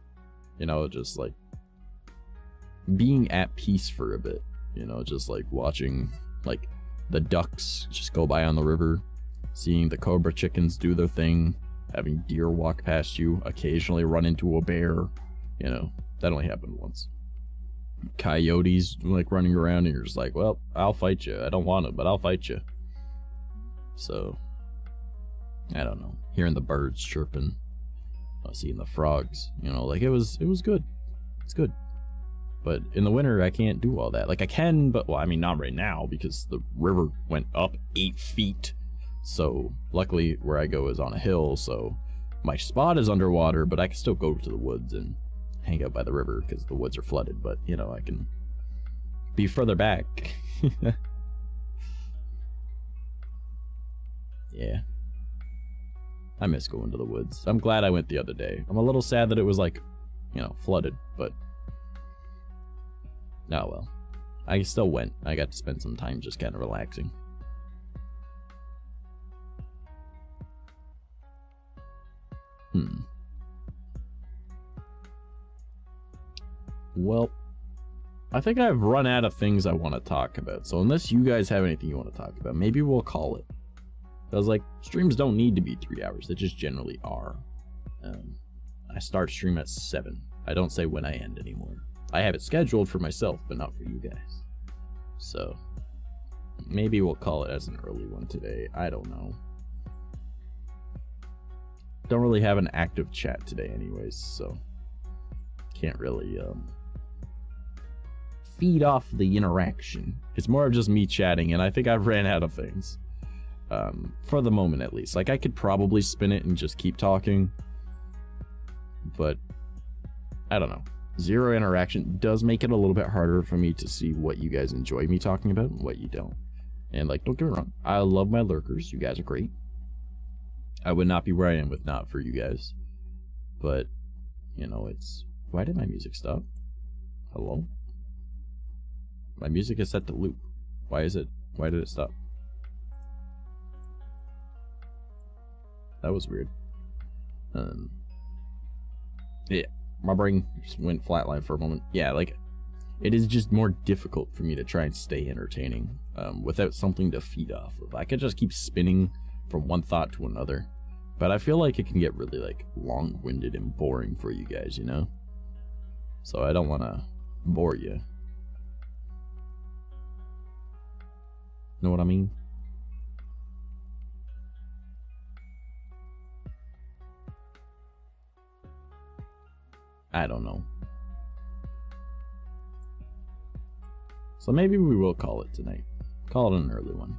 You know, just, like, being at peace for a bit. You know, just, like, watching, like, the ducks just go by on the river. Seeing the cobra chickens do their thing. Having deer walk past you. Occasionally run into a bear. You know, that only happened once. Coyotes like running around and you're just like, well, I'll fight you. I don't want to, but I'll fight you. So I don't know, hearing the birds chirping, seeing the frogs, you know, like it was good. It's good. But in the winter I can't do all that. Like I can, but well, I mean not right now because the river went up 8 feet. So luckily where I go is on a hill, so my spot is underwater, but I can still go to the woods and hang out by the river because the woods are flooded, but you know, I can be further back. Yeah, I miss going to the woods. I'm glad I went the other day. I'm a little sad that it was like, you know, flooded, but oh well, I still went. I got to spend some time just kind of relaxing. Well, I think I've run out of things I want to talk about. So unless you guys have anything you want to talk about, maybe we'll call it. Because, like, streams don't need to be 3 hours. They just generally are. I start stream at 7. I don't say when I end anymore. I have it scheduled for myself, but not for you guys. So, maybe we'll call it as an early one today. I don't know. Don't really have an active chat today anyways, so can't really, feed off the interaction. It's more of just me chatting, and I think I've ran out of things. For the moment at least. Like I could probably spin it and just keep talking, but I don't know. Zero interaction does make it a little bit harder for me to see what you guys enjoy me talking about and what you don't. And like, don't get me wrong, I love my lurkers. You guys are great. I would not be where I am if not for you guys. But, you know, it's... Why did my music stop? Hello? My music is set to loop. Why is it... Why did it stop? That was weird. Yeah, my brain just went flatline for a moment. Yeah, like, it is just more difficult for me to try and stay entertaining without something to feed off of. I could just keep spinning from one thought to another, but I feel like it can get really, like, long-winded and boring for you guys, you know? So I don't want to bore you. Know what I mean? I don't know. So maybe we will call it tonight. Call it an early one.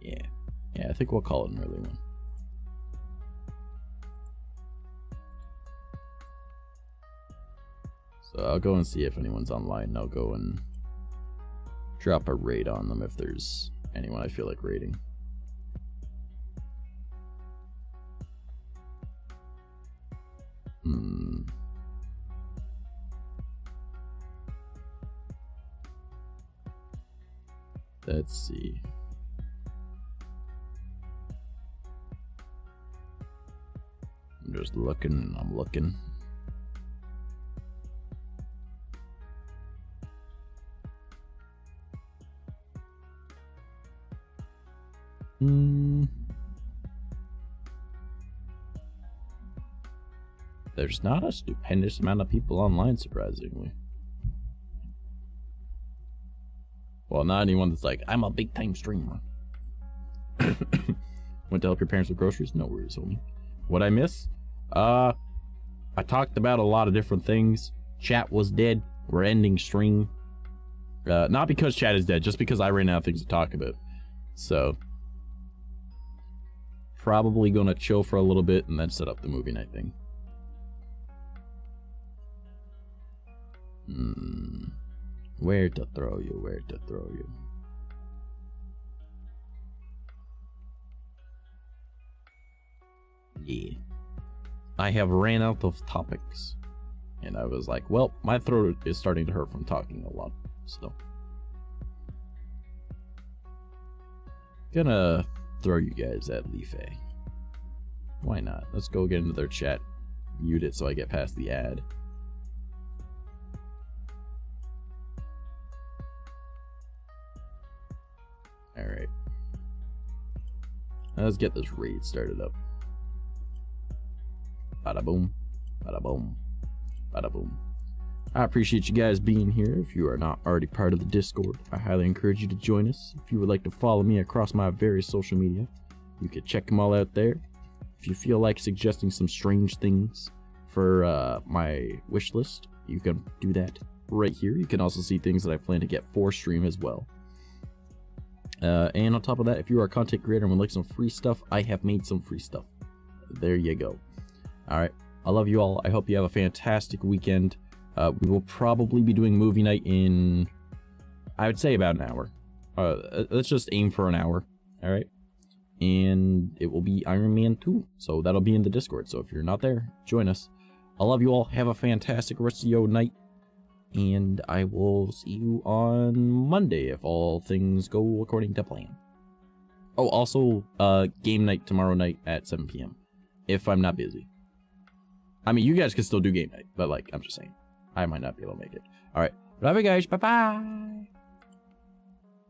Yeah, I think we'll call it an early one. So I'll go and see if anyone's online. I'll go and drop a raid on them if there's anyone I feel like raiding. Let's see. I'm just looking, I'm looking. There's not a stupendous amount of people online, surprisingly. Well, not anyone that's like, I'm a big time streamer. Went to help your parents with groceries? No worries, homie. What'd I miss? I talked about a lot of different things. Chat was dead. We're ending stream. Not because chat is dead, just because I ran out of things to talk about. So, probably gonna chill for a little bit and then set up the movie night thing. Where to throw you? Where to throw you? Yeah. I have ran out of topics. And I was like, well, my throat is starting to hurt from talking a lot. So. Gonna throw you guys at 𝐓𝐢𝐬. Why not? Let's go get into their chat. Mute it so I get past the ad. Alright. Let's get this raid started up. Bada boom. Bada boom. Bada boom. I appreciate you guys being here. If you are not already part of the Discord, I highly encourage you to join us. If you would like to follow me across my various social media, you can check them all out there. If you feel like suggesting some strange things for my wish list, you can do that right here. You can also see things that I plan to get for stream as well. And on top of that, if you are a content creator and would like some free stuff, I have made some free stuff. There you go. Alright, I love you all. I hope you have a fantastic weekend. We will probably be doing movie night in, I would say, about an hour. Let's just aim for an hour. Alright? And it will be Iron Man 2. So that'll be in the Discord. So if you're not there, join us. I love you all. Have a fantastic rest of your night. And I will see you on Monday if all things go according to plan. Oh, also, game night tomorrow night at 7 p.m. if I'm not busy. I mean, you guys can still do game night, but like, I'm just saying, I might not be able to make it. Alright, love you guys, bye-bye!